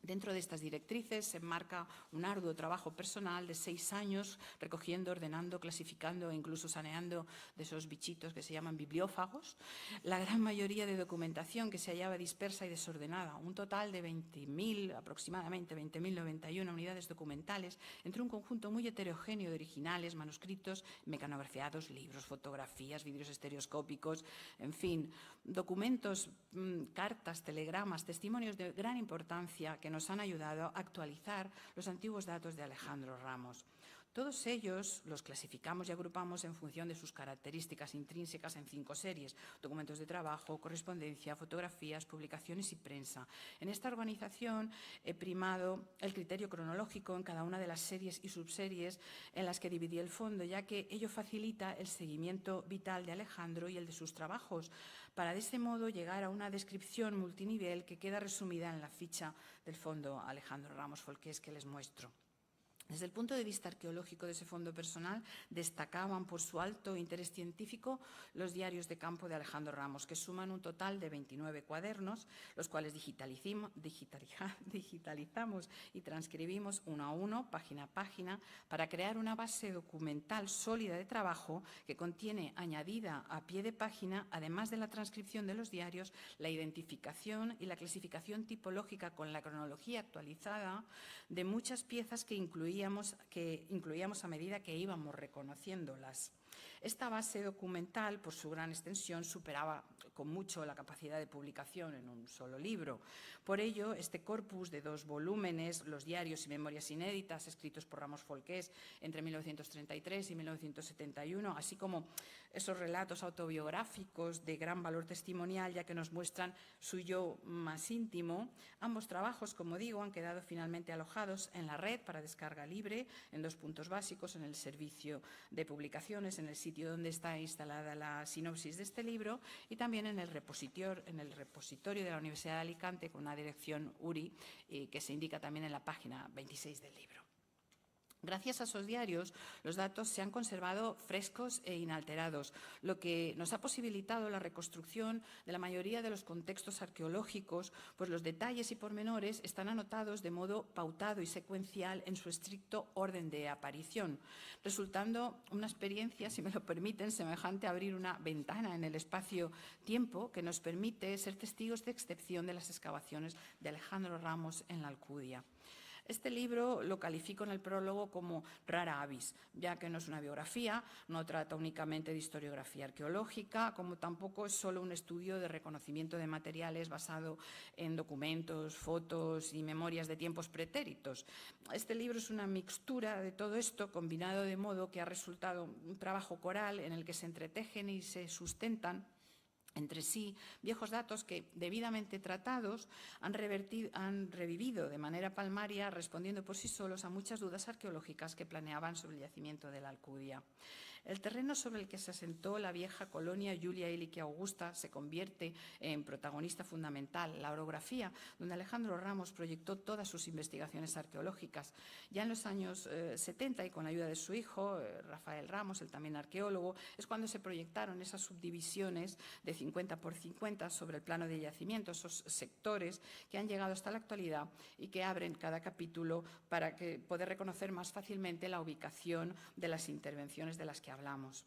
Dentro de estas directrices se enmarca un arduo trabajo personal de 6 años recogiendo, ordenando, clasificando e incluso saneando de esos bichitos que se llaman bibliófagos la gran mayoría de documentación que se hallaba dispersa y desordenada, un total de 20.000, aproximadamente 20.091 unidades documentales entre un conjunto muy heterogéneo de originales, manuscritos, mecanografiados, libros, fotografías, vídeos estereoscópicos, en fin, documentos, cartas, telegramas, testimonios de gran importancia que nos han ayudado a actualizar los antiguos datos de Alejandro Ramos. Todos ellos los clasificamos y agrupamos en función de sus características intrínsecas en 5 series: documentos de trabajo, correspondencia, fotografías, publicaciones y prensa. En esta organización he primado el criterio cronológico en cada una de las series y subseries en las que dividí el fondo, ya que ello facilita el seguimiento vital de Alejandro y el de sus trabajos, para de este modo llegar a una descripción multinivel que queda resumida en la ficha del fondo Alejandro Ramos Folqués que les muestro. Desde el punto de vista arqueológico de ese fondo personal, destacaban por su alto interés científico los diarios de campo de Alejandro Ramos, que suman un total de 29 cuadernos, los cuales digitalizamos y transcribimos uno a uno, página a página, para crear una base documental sólida de trabajo que contiene añadida a pie de página, además de la transcripción de los diarios, la identificación y la clasificación tipológica con la cronología actualizada de muchas piezas que incluíamos a medida que íbamos reconociéndolas. Esta base documental, por su gran extensión, superaba con mucho la capacidad de publicación en un solo libro. Por ello, este corpus de 2 volúmenes, los diarios y memorias inéditas escritos por Ramos Folqués entre 1933 y 1971, así como esos relatos autobiográficos de gran valor testimonial, ya que nos muestran su yo más íntimo. Ambos trabajos, como digo, han quedado finalmente alojados en la red para descarga libre en 2 puntos básicos: en el servicio de publicaciones, en el sitio donde está instalada la sinopsis de este libro, y también en el repositorio de la Universidad de Alicante, con una dirección URI que se indica también en la página 26 del libro. Gracias a esos diarios, los datos se han conservado frescos e inalterados, lo que nos ha posibilitado la reconstrucción de la mayoría de los contextos arqueológicos, pues los detalles y pormenores están anotados de modo pautado y secuencial en su estricto orden de aparición, resultando una experiencia, si me lo permiten, semejante a abrir una ventana en el espacio-tiempo que nos permite ser testigos de excepción de las excavaciones de Alejandro Ramos en la Alcudia. Este libro lo califico en el prólogo como rara avis, ya que no es una biografía, no trata únicamente de historiografía arqueológica, como tampoco es solo un estudio de reconocimiento de materiales basado en documentos, fotos y memorias de tiempos pretéritos. Este libro es una mixtura de todo esto, combinado de modo que ha resultado un trabajo coral en el que se entretejen y se sustentan entre sí viejos datos que, debidamente tratados, han revivido de manera palmaria, respondiendo por sí solos a muchas dudas arqueológicas que planeaban sobre el yacimiento de la Alcudia. El terreno sobre el que se asentó la vieja colonia Julia Iliquia Augusta se convierte en protagonista fundamental, la orografía, donde Alejandro Ramos proyectó todas sus investigaciones arqueológicas. Ya en los años 70, y con la ayuda de su hijo, Rafael Ramos, el también arqueólogo, es cuando se proyectaron esas subdivisiones de 50 por 50 sobre el plano de yacimiento, esos sectores que han llegado hasta la actualidad y que abren cada capítulo para poder reconocer más fácilmente la ubicación de las intervenciones de las que hablamos.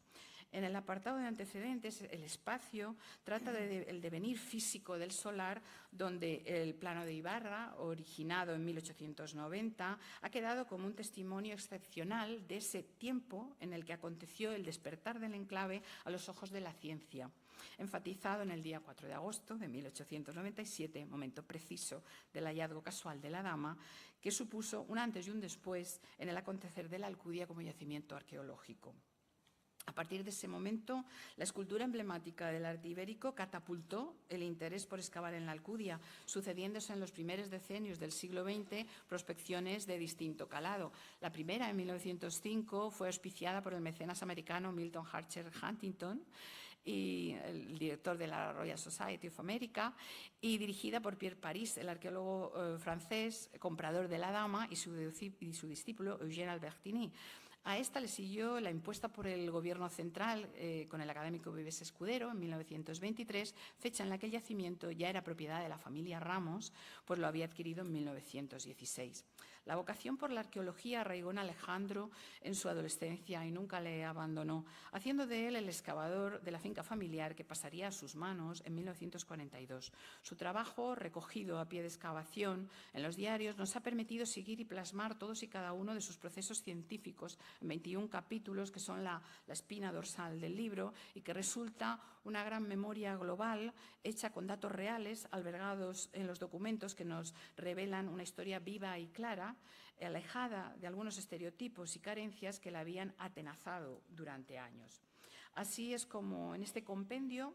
En el apartado de antecedentes, el espacio trata del devenir físico del solar, donde el plano de Ibarra, originado en 1890, ha quedado como un testimonio excepcional de ese tiempo en el que aconteció el despertar del enclave a los ojos de la ciencia, enfatizado en el día 4 de agosto de 1897, momento preciso del hallazgo casual de la dama, que supuso un antes y un después en el acontecer de la Alcudia como yacimiento arqueológico. A partir de ese momento, la escultura emblemática del arte ibérico catapultó el interés por excavar en la Alcudia, sucediéndose en los primeros decenios del siglo XX prospecciones de distinto calado. La primera, en 1905, fue auspiciada por el mecenas americano Milton Archer Huntington, y el director de la Royal Society of America, y dirigida por Pierre Paris, el arqueólogo francés, comprador de la dama, y su discípulo Eugène Albertini. A esta le siguió la impuesta por el Gobierno central con el académico Vives Escudero en 1923, fecha en la que el yacimiento ya era propiedad de la familia Ramos, pues lo había adquirido en 1916. La vocación por la arqueología arraigó en Alejandro en su adolescencia y nunca le abandonó, haciendo de él el excavador de la finca familiar que pasaría a sus manos en 1942. Su trabajo, recogido a pie de excavación en los diarios, nos ha permitido seguir y plasmar todos y cada uno de sus procesos científicos en 21 capítulos que son la espina dorsal del libro y que resulta una gran memoria global hecha con datos reales albergados en los documentos que nos revelan una historia viva y clara, alejada de algunos estereotipos y carencias que la habían atenazado durante años. Así es como en este compendio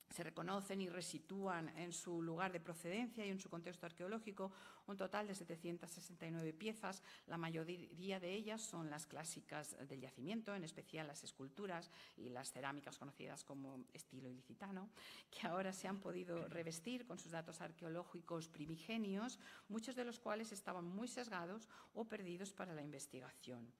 se reconocen y resitúan en su lugar de procedencia y en su contexto arqueológico un total de 769 piezas. La mayoría de ellas son las clásicas del yacimiento, en especial las esculturas y las cerámicas conocidas como estilo ilicitano, que ahora se han podido revestir con sus datos arqueológicos primigenios, muchos de los cuales estaban muy sesgados o perdidos para la investigación.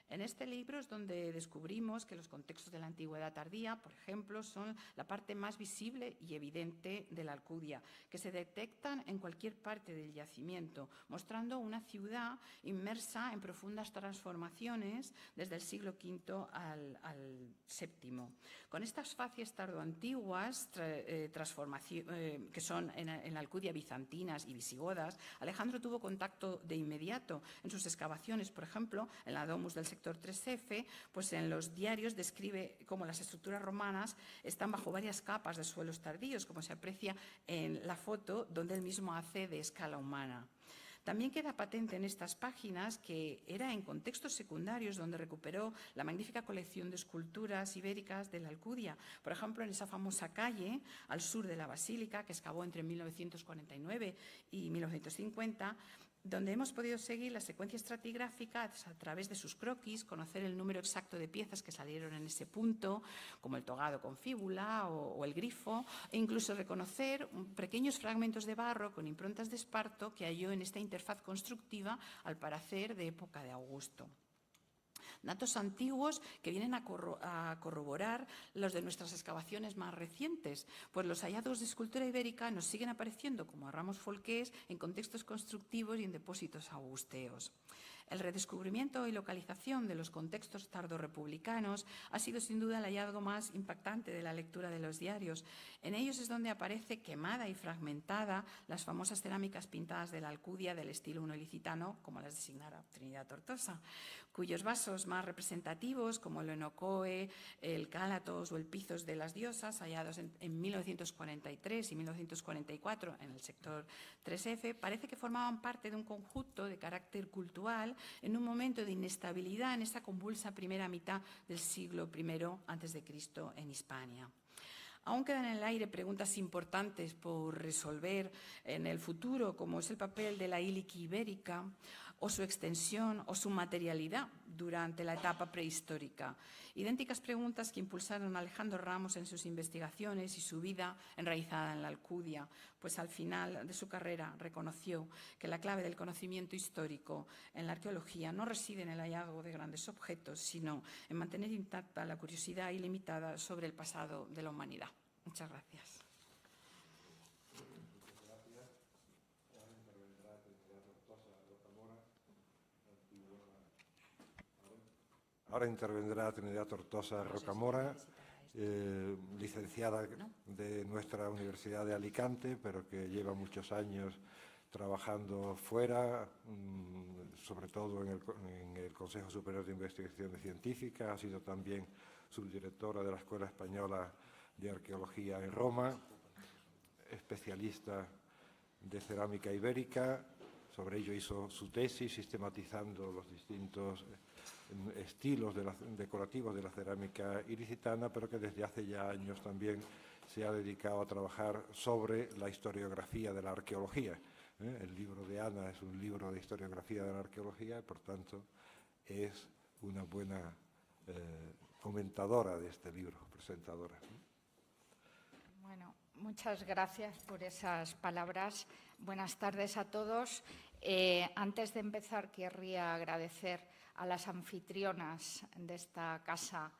En este libro es donde descubrimos que los contextos de la antigüedad tardía, por ejemplo, son la parte más visible y evidente de la Alcudia, que se detectan en cualquier parte del yacimiento, mostrando una ciudad inmersa en profundas transformaciones desde el siglo V al VII. Con estas facies tardoantiguas, que son en la Alcudia bizantinas y visigodas, Alejandro tuvo contacto de inmediato en sus excavaciones, por ejemplo, en la Domus del sector 3F, pues en los diarios describe cómo las estructuras romanas están bajo varias capas de suelos tardíos, como se aprecia en la foto donde él mismo hace de escala humana. También queda patente en estas páginas que era en contextos secundarios donde recuperó la magnífica colección de esculturas ibéricas de la Alcudia. Por ejemplo, en esa famosa calle al sur de la Basílica, que excavó entre 1949 y 1950, donde hemos podido seguir la secuencia estratigráfica a través de sus croquis, conocer el número exacto de piezas que salieron en ese punto, como el togado con fíbula o el grifo, e incluso reconocer pequeños fragmentos de barro con improntas de esparto que halló en esta interfaz constructiva, al parecer de época de Augusto. Datos antiguos que vienen a corroborar los de nuestras excavaciones más recientes, pues los hallazgos de escultura ibérica nos siguen apareciendo como ramos folqués en contextos constructivos y en depósitos augusteos. El redescubrimiento y localización de los contextos tardorrepublicanos ha sido sin duda el hallazgo más impactante de la lectura de los diarios. En ellos es donde aparece quemada y fragmentada las famosas cerámicas pintadas de la Alcudia del estilo unoilicitano, como las designara Trinidad Tortosa, cuyos vasos más representativos, como el enocoe, el cálatos o el pizos de las diosas, hallados en 1943 y 1944 en el sector 3F, parece que formaban parte de un conjunto de carácter cultural en un momento de inestabilidad en esa convulsa primera mitad del siglo I a.C. en Hispania. Aún quedan en el aire preguntas importantes por resolver en el futuro, como es el papel de la íliqui ibérica, o su extensión o su materialidad durante la etapa prehistórica. Idénticas preguntas que impulsaron a Alejandro Ramos en sus investigaciones y su vida enraizada en la Alcudia, pues al final de su carrera reconoció que la clave del conocimiento histórico en la arqueología no reside en el hallazgo de grandes objetos, sino en mantener intacta la curiosidad ilimitada sobre el pasado de la humanidad. Muchas gracias. Ahora intervendrá Trinidad Tortosa Rocamora, licenciada de nuestra Universidad de Alicante, pero que lleva muchos años trabajando fuera, sobre todo en el Consejo Superior de Investigaciones Científicas. Ha sido también subdirectora de la Escuela Española de Arqueología en Roma, especialista de cerámica ibérica. Sobre ello hizo su tesis, sistematizando los distintos estilos decorativos de la cerámica ilicitana, pero que desde hace ya años también se ha dedicado a trabajar sobre la historiografía de la arqueología. El libro de Ana es un libro de historiografía de la arqueología y, por tanto, es una buena comentadora de este libro, presentadora. Bueno, muchas gracias por esas palabras. Buenas tardes a todos. Antes de empezar, querría agradecer a las anfitrionas de esta casa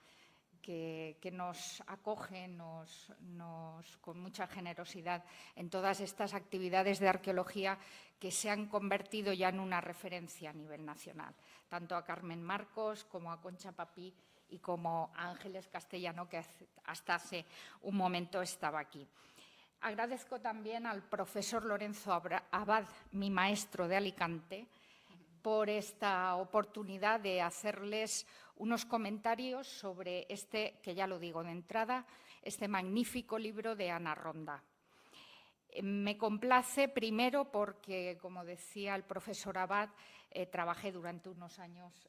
que nos acoge con mucha generosidad en todas estas actividades de arqueología que se han convertido ya en una referencia a nivel nacional, tanto a Carmen Marcos como a Concha Papí y como a Ángeles Castellano, que hasta hace un momento estaba aquí. Agradezco también al profesor Lorenzo Abad, mi maestro de Alicante, por esta oportunidad de hacerles unos comentarios sobre este, que ya lo digo de entrada, este magnífico libro de Ana Ronda. Me complace primero porque, como decía el profesor Abad, trabajé durante unos años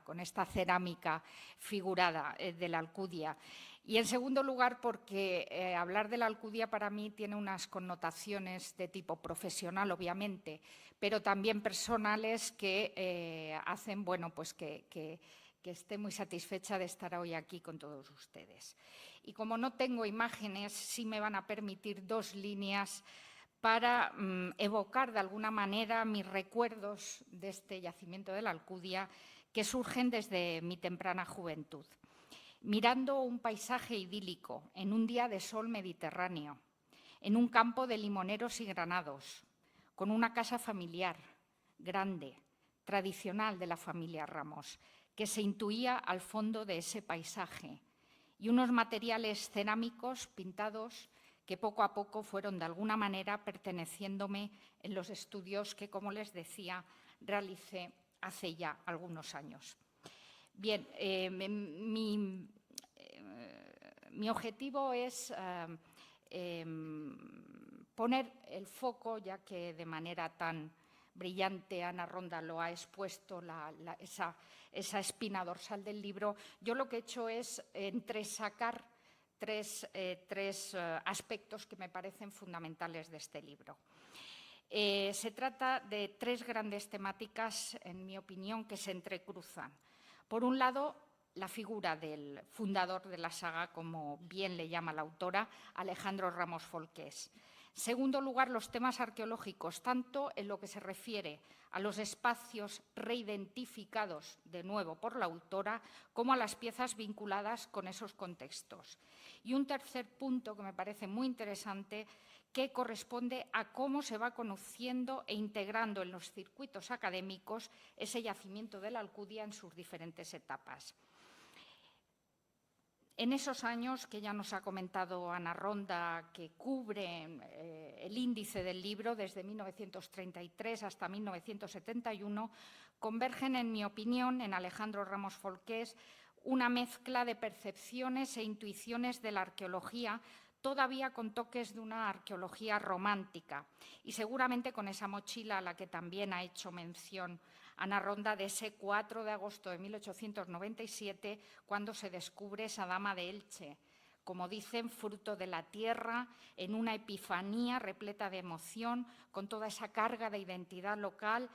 con esta cerámica figurada de la Alcudia. Y, en segundo lugar, porque hablar de la Alcudia para mí tiene unas connotaciones de tipo profesional, obviamente, pero también personales que hacen pues que esté muy satisfecha de estar hoy aquí con todos ustedes. Y como no tengo imágenes, sí me van a permitir 2 líneas para evocar de alguna manera mis recuerdos de este yacimiento de la Alcudia que surgen desde mi temprana juventud. Mirando un paisaje idílico en un día de sol mediterráneo, en un campo de limoneros y granados, con una casa familiar, grande, tradicional de la familia Ramos, que se intuía al fondo de ese paisaje, y unos materiales cerámicos pintados que poco a poco fueron de alguna manera perteneciéndome en los estudios que, como les decía, realicé hace ya algunos años. Bien, mi objetivo es poner el foco, ya que de manera tan brillante Ana Ronda lo ha expuesto, esa espina dorsal del libro. Yo lo que he hecho es entresacar tres aspectos que me parecen fundamentales de este libro. Se trata de 3 grandes temáticas, en mi opinión, que se entrecruzan. Por un lado, la figura del fundador de la saga, como bien le llama la autora, Alejandro Ramos Folqués. En segundo lugar, los temas arqueológicos, tanto en lo que se refiere a los espacios reidentificados de nuevo por la autora, como a las piezas vinculadas con esos contextos. Y un tercer punto que me parece muy interesante, que corresponde a cómo se va conociendo e integrando en los circuitos académicos ese yacimiento de la Alcudia en sus diferentes etapas. En esos años, que ya nos ha comentado Ana Ronda, que cubren el índice del libro desde 1933 hasta 1971, convergen, en mi opinión, en Alejandro Ramos Folqués, una mezcla de percepciones e intuiciones de la arqueología, todavía con toques de una arqueología romántica, y seguramente con esa mochila a la que también ha hecho mención Ana Ronda, de ese 4 de agosto de 1897, cuando se descubre esa dama de Elche, como dicen, fruto de la tierra, en una epifanía repleta de emoción, con toda esa carga de identidad local,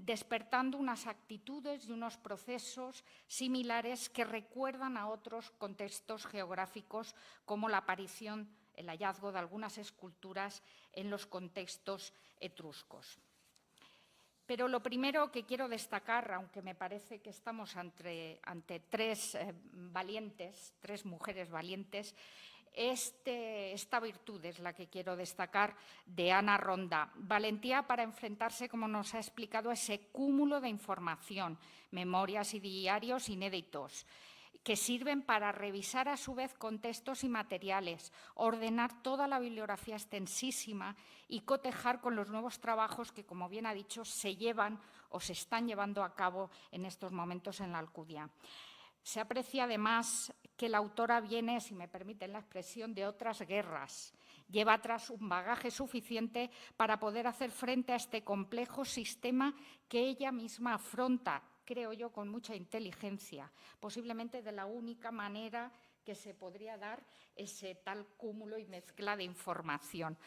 despertando unas actitudes y unos procesos similares que recuerdan a otros contextos geográficos, como la aparición, el hallazgo de algunas esculturas en los contextos etruscos. Pero lo primero que quiero destacar, aunque me parece que estamos ante 3 valientes, 3 mujeres valientes, esta virtud es la que quiero destacar de Ana Ronda. Valentía para enfrentarse, como nos ha explicado, a ese cúmulo de información, memorias y diarios inéditos, que sirven para revisar a su vez contextos y materiales, ordenar toda la bibliografía extensísima y cotejar con los nuevos trabajos que, como bien ha dicho, se llevan o se están llevando a cabo en estos momentos en la Alcudia. Se aprecia además que la autora viene, si me permiten la expresión, de otras guerras. Lleva atrás un bagaje suficiente para poder hacer frente a este complejo sistema que ella misma afronta, creo yo, con mucha inteligencia, posiblemente de la única manera que se podría dar ese tal cúmulo y mezcla de información.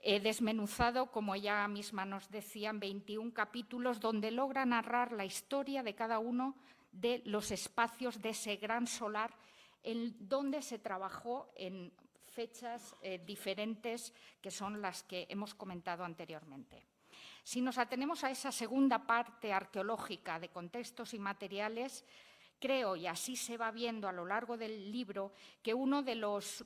He desmenuzado, como ella misma nos decía, en 21 capítulos, donde logra narrar la historia de cada uno de los espacios de ese gran solar, en donde se trabajó en fechas diferentes, que son las que hemos comentado anteriormente. Si nos atenemos a esa segunda parte arqueológica de contextos y materiales, Creo, y así se va viendo a lo largo del libro, que uno de los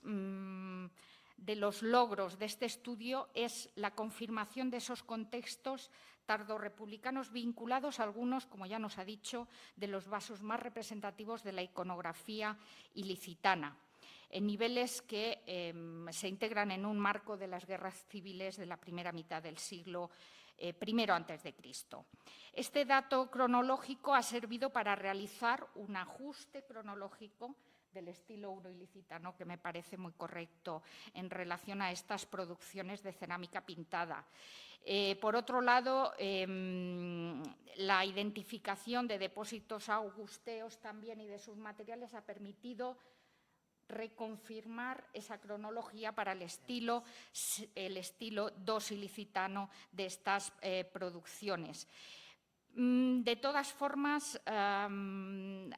logros de este estudio es la confirmación de esos contextos tardorrepublicanos vinculados a algunos, como ya nos ha dicho, de los vasos más representativos de la iconografía ilicitana, en niveles que se integran en un marco de las guerras civiles de la primera mitad del siglo I antes de Cristo. Este dato cronológico ha servido para realizar un ajuste cronológico del estilo I ilicitano, que me parece muy correcto en relación a estas producciones de cerámica pintada. Por otro lado, la identificación de depósitos augusteos también y de sus materiales ha permitido reconfirmar esa cronología para el estilo II ilicitano de estas producciones. De todas formas,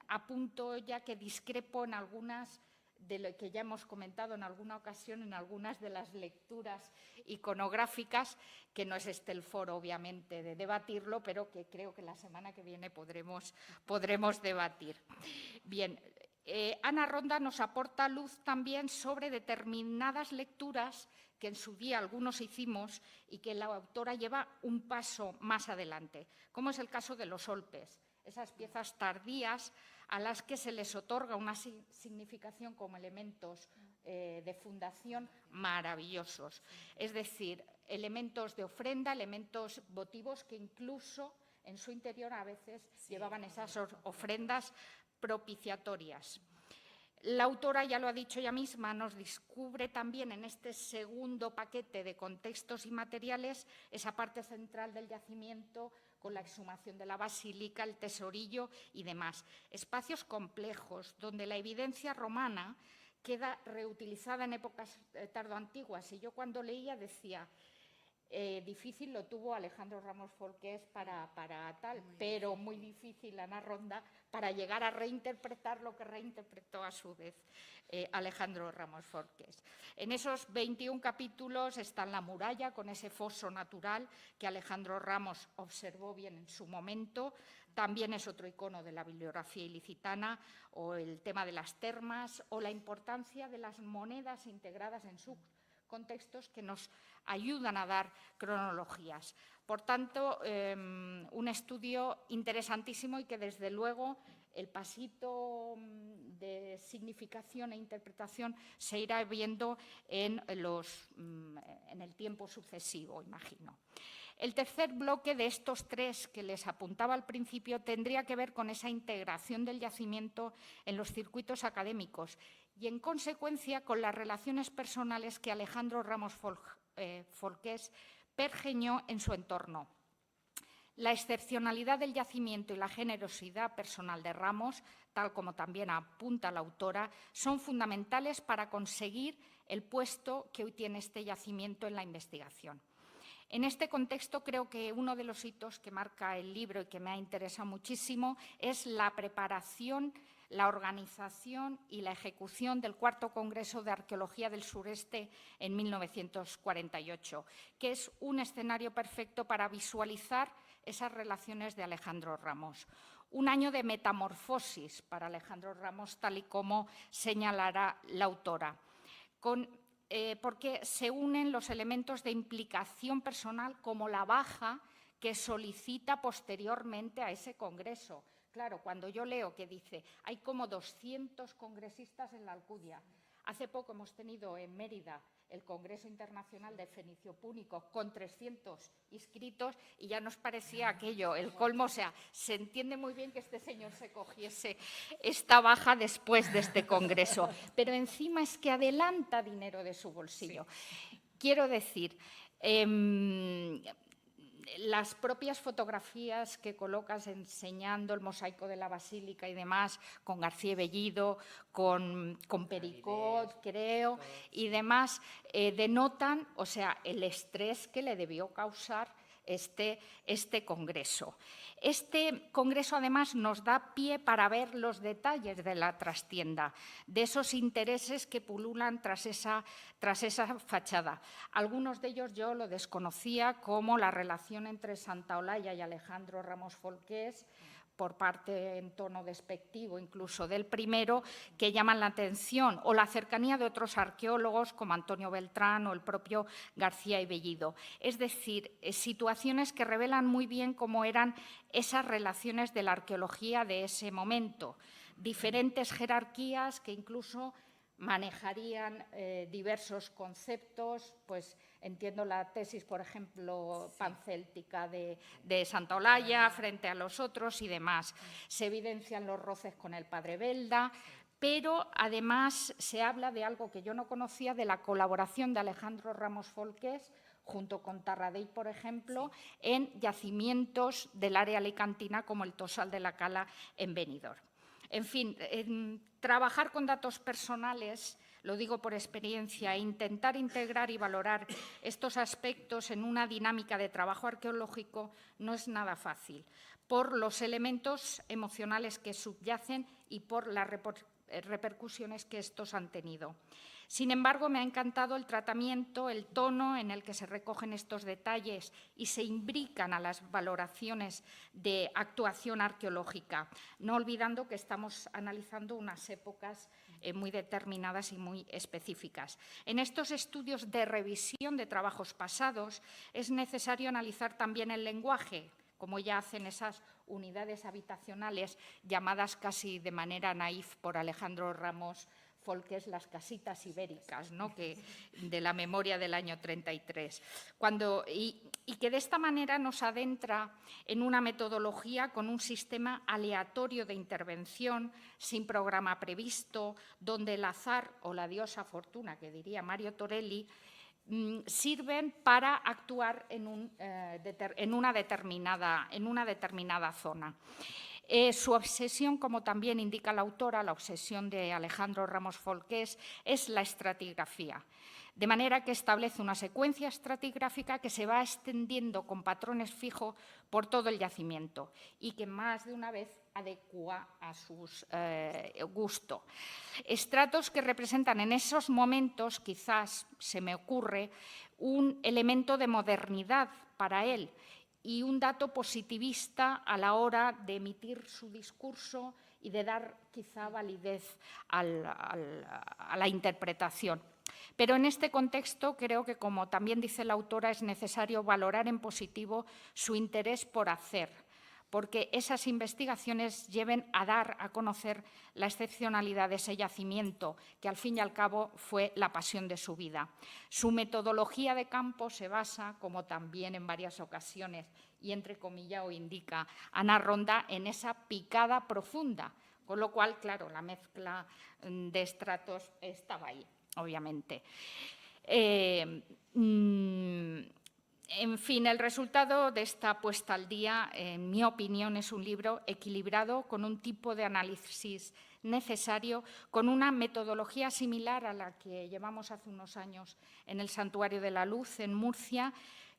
apunto ya que discrepo en algunas de lo que ya hemos comentado en alguna ocasión, en algunas de las lecturas iconográficas, que no es este el foro, obviamente, de debatirlo, pero que creo que la semana que viene podremos debatir. Bien. Ana Ronda nos aporta luz también sobre determinadas lecturas que en su día algunos hicimos y que la autora lleva un paso más adelante, como es el caso de los olpes, esas piezas tardías a las que se les otorga una significación como elementos de fundación maravillosos, es decir, elementos de ofrenda, elementos votivos que incluso en su interior a veces llevaban esas ofrendas propiciatorias. La autora, ya lo ha dicho ella misma, nos descubre también en este segundo paquete de contextos y materiales esa parte central del yacimiento con la exhumación de la basílica, el tesorillo y demás. Espacios complejos donde la evidencia romana queda reutilizada en épocas tardoantiguas. Y yo cuando leía decía, difícil lo tuvo Alejandro Ramos Folqués para tal, pero muy difícil Ana Ronda para llegar a reinterpretar lo que reinterpretó a su vez Alejandro Ramos Folqués. En esos 21 capítulos está la muralla con ese foso natural que Alejandro Ramos observó bien en su momento. También es otro icono de la bibliografía ilicitana, o el tema de las termas, o la importancia de las monedas integradas en sus contextos que nos ayudan a dar cronologías. Por tanto, un estudio interesantísimo y que, desde luego, el pasito de significación e interpretación se irá viendo en el tiempo sucesivo, imagino. El tercer bloque de estos tres que les apuntaba al principio tendría que ver con esa integración del yacimiento en los circuitos académicos y, en consecuencia, con las relaciones personales que Alejandro Ramos Folqués pergeñó en su entorno. La excepcionalidad del yacimiento y la generosidad personal de Ramos, tal como también apunta la autora, son fundamentales para conseguir el puesto que hoy tiene este yacimiento en la investigación. En este contexto, creo que uno de los hitos que marca el libro y que me ha interesado muchísimo es la preparación, la organización y la ejecución del IV Congreso de Arqueología del Sureste en 1948, que es un escenario perfecto para visualizar esas relaciones de Alejandro Ramos. Un año de metamorfosis para Alejandro Ramos, tal y como señalará la autora, porque se unen los elementos de implicación personal como la baja que solicita posteriormente a ese congreso. Claro, cuando yo leo que dice hay como 200 congresistas en la Alcudia. Hace poco hemos tenido en Mérida el Congreso Internacional de Fenicio Púnico con 300 inscritos y ya nos parecía aquello, el colmo. O sea, se entiende muy bien que este señor se cogiese esta baja después de este congreso, pero encima es que adelanta dinero de su bolsillo. Sí. Quiero decir, las propias fotografías que colocas enseñando el mosaico de la Basílica y demás, con García Bellido, con Pericot, creo, y demás, denotan, o sea, el estrés que le debió causar este congreso. Este congreso, además, nos da pie para ver los detalles de la trastienda, de esos intereses que pululan tras esa fachada. Algunos de ellos yo lo desconocía, como la relación entre Santa Olaya y Alejandro Ramos Folqués, por parte en tono despectivo incluso del primero, que llaman la atención, o la cercanía de otros arqueólogos como Antonio Beltrán o el propio García y Bellido. Es decir, situaciones que revelan muy bien cómo eran esas relaciones de la arqueología de ese momento, diferentes jerarquías que incluso manejarían diversos conceptos, pues entiendo la tesis, por ejemplo, pancéltica de Santa Olalla frente a los otros y demás. Se evidencian los roces con el padre Belda, pero además se habla de algo que yo no conocía, de la colaboración de Alejandro Ramos Folqués junto con Tarradell, por ejemplo, en yacimientos del área alicantina como el Tosal de la Cala en Benidorm. En fin, trabajar con datos personales, lo digo por experiencia, e intentar integrar y valorar estos aspectos en una dinámica de trabajo arqueológico no es nada fácil, por los elementos emocionales que subyacen y por las repercusiones que estos han tenido. Sin embargo, me ha encantado el tratamiento, el tono en el que se recogen estos detalles y se imbrican a las valoraciones de actuación arqueológica, no olvidando que estamos analizando unas épocas muy determinadas y muy específicas. En estos estudios de revisión de trabajos pasados es necesario analizar también el lenguaje, como ya hacen esas unidades habitacionales llamadas casi de manera naif por Alejandro Ramos Folqués las casitas ibéricas, ¿no? De la memoria del año 33. Y que de esta manera nos adentra en una metodología con un sistema aleatorio de intervención, sin programa previsto, donde el azar o la diosa fortuna, que diría Mario Torelli, sirven para actuar en una determinada zona. Su obsesión, como también indica la autora, la obsesión de Alejandro Ramos Folqués, es la estratigrafía, de manera que establece una secuencia estratigráfica que se va extendiendo con patrones fijos por todo el yacimiento y que más de una vez adecua a su gusto. Estratos que representan en esos momentos, quizás se me ocurre, un elemento de modernidad para él, y un dato positivista a la hora de emitir su discurso y de dar quizá validez a la interpretación. Pero en este contexto creo que, como también dice la autora, es necesario valorar en positivo su interés por hacer, porque esas investigaciones lleven a dar a conocer la excepcionalidad de ese yacimiento, que al fin y al cabo fue la pasión de su vida. Su metodología de campo se basa, como también en varias ocasiones, y entrecomillado indica Ana Ronda, en esa picada profunda, con lo cual, claro, la mezcla de estratos estaba ahí, obviamente. En fin, el resultado de esta puesta al día, en mi opinión, es un libro equilibrado, con un tipo de análisis necesario, con una metodología similar a la que llevamos hace unos años en el Santuario de la Luz, en Murcia,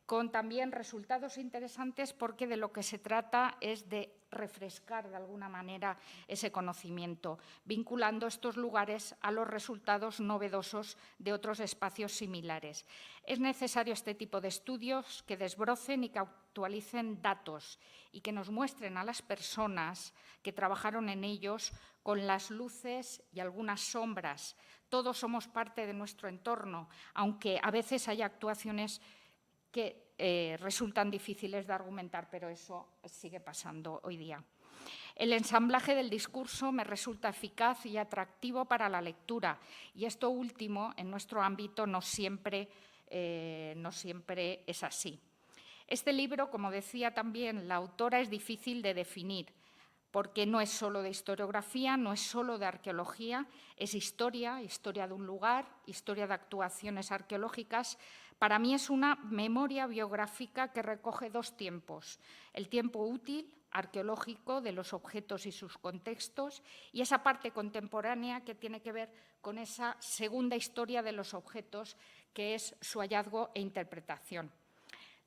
con también resultados interesantes, porque de lo que se trata es de refrescar de alguna manera ese conocimiento, vinculando estos lugares a los resultados novedosos de otros espacios similares. Es necesario este tipo de estudios que desbrocen y que actualicen datos y que nos muestren a las personas que trabajaron en ellos con las luces y algunas sombras. Todos somos parte de nuestro entorno, aunque a veces hay actuaciones que resultan difíciles de argumentar, pero eso sigue pasando hoy día. El ensamblaje del discurso me resulta eficaz y atractivo para la lectura, y esto último, en nuestro ámbito, no siempre es así. Este libro, como decía también la autora, es difícil de definir, porque no es solo de historiografía, no es solo de arqueología, es historia de un lugar, historia de actuaciones arqueológicas. Para mí es una memoria biográfica que recoge dos tiempos: el tiempo útil, arqueológico, de los objetos y sus contextos, y esa parte contemporánea que tiene que ver con esa segunda historia de los objetos, que es su hallazgo e interpretación.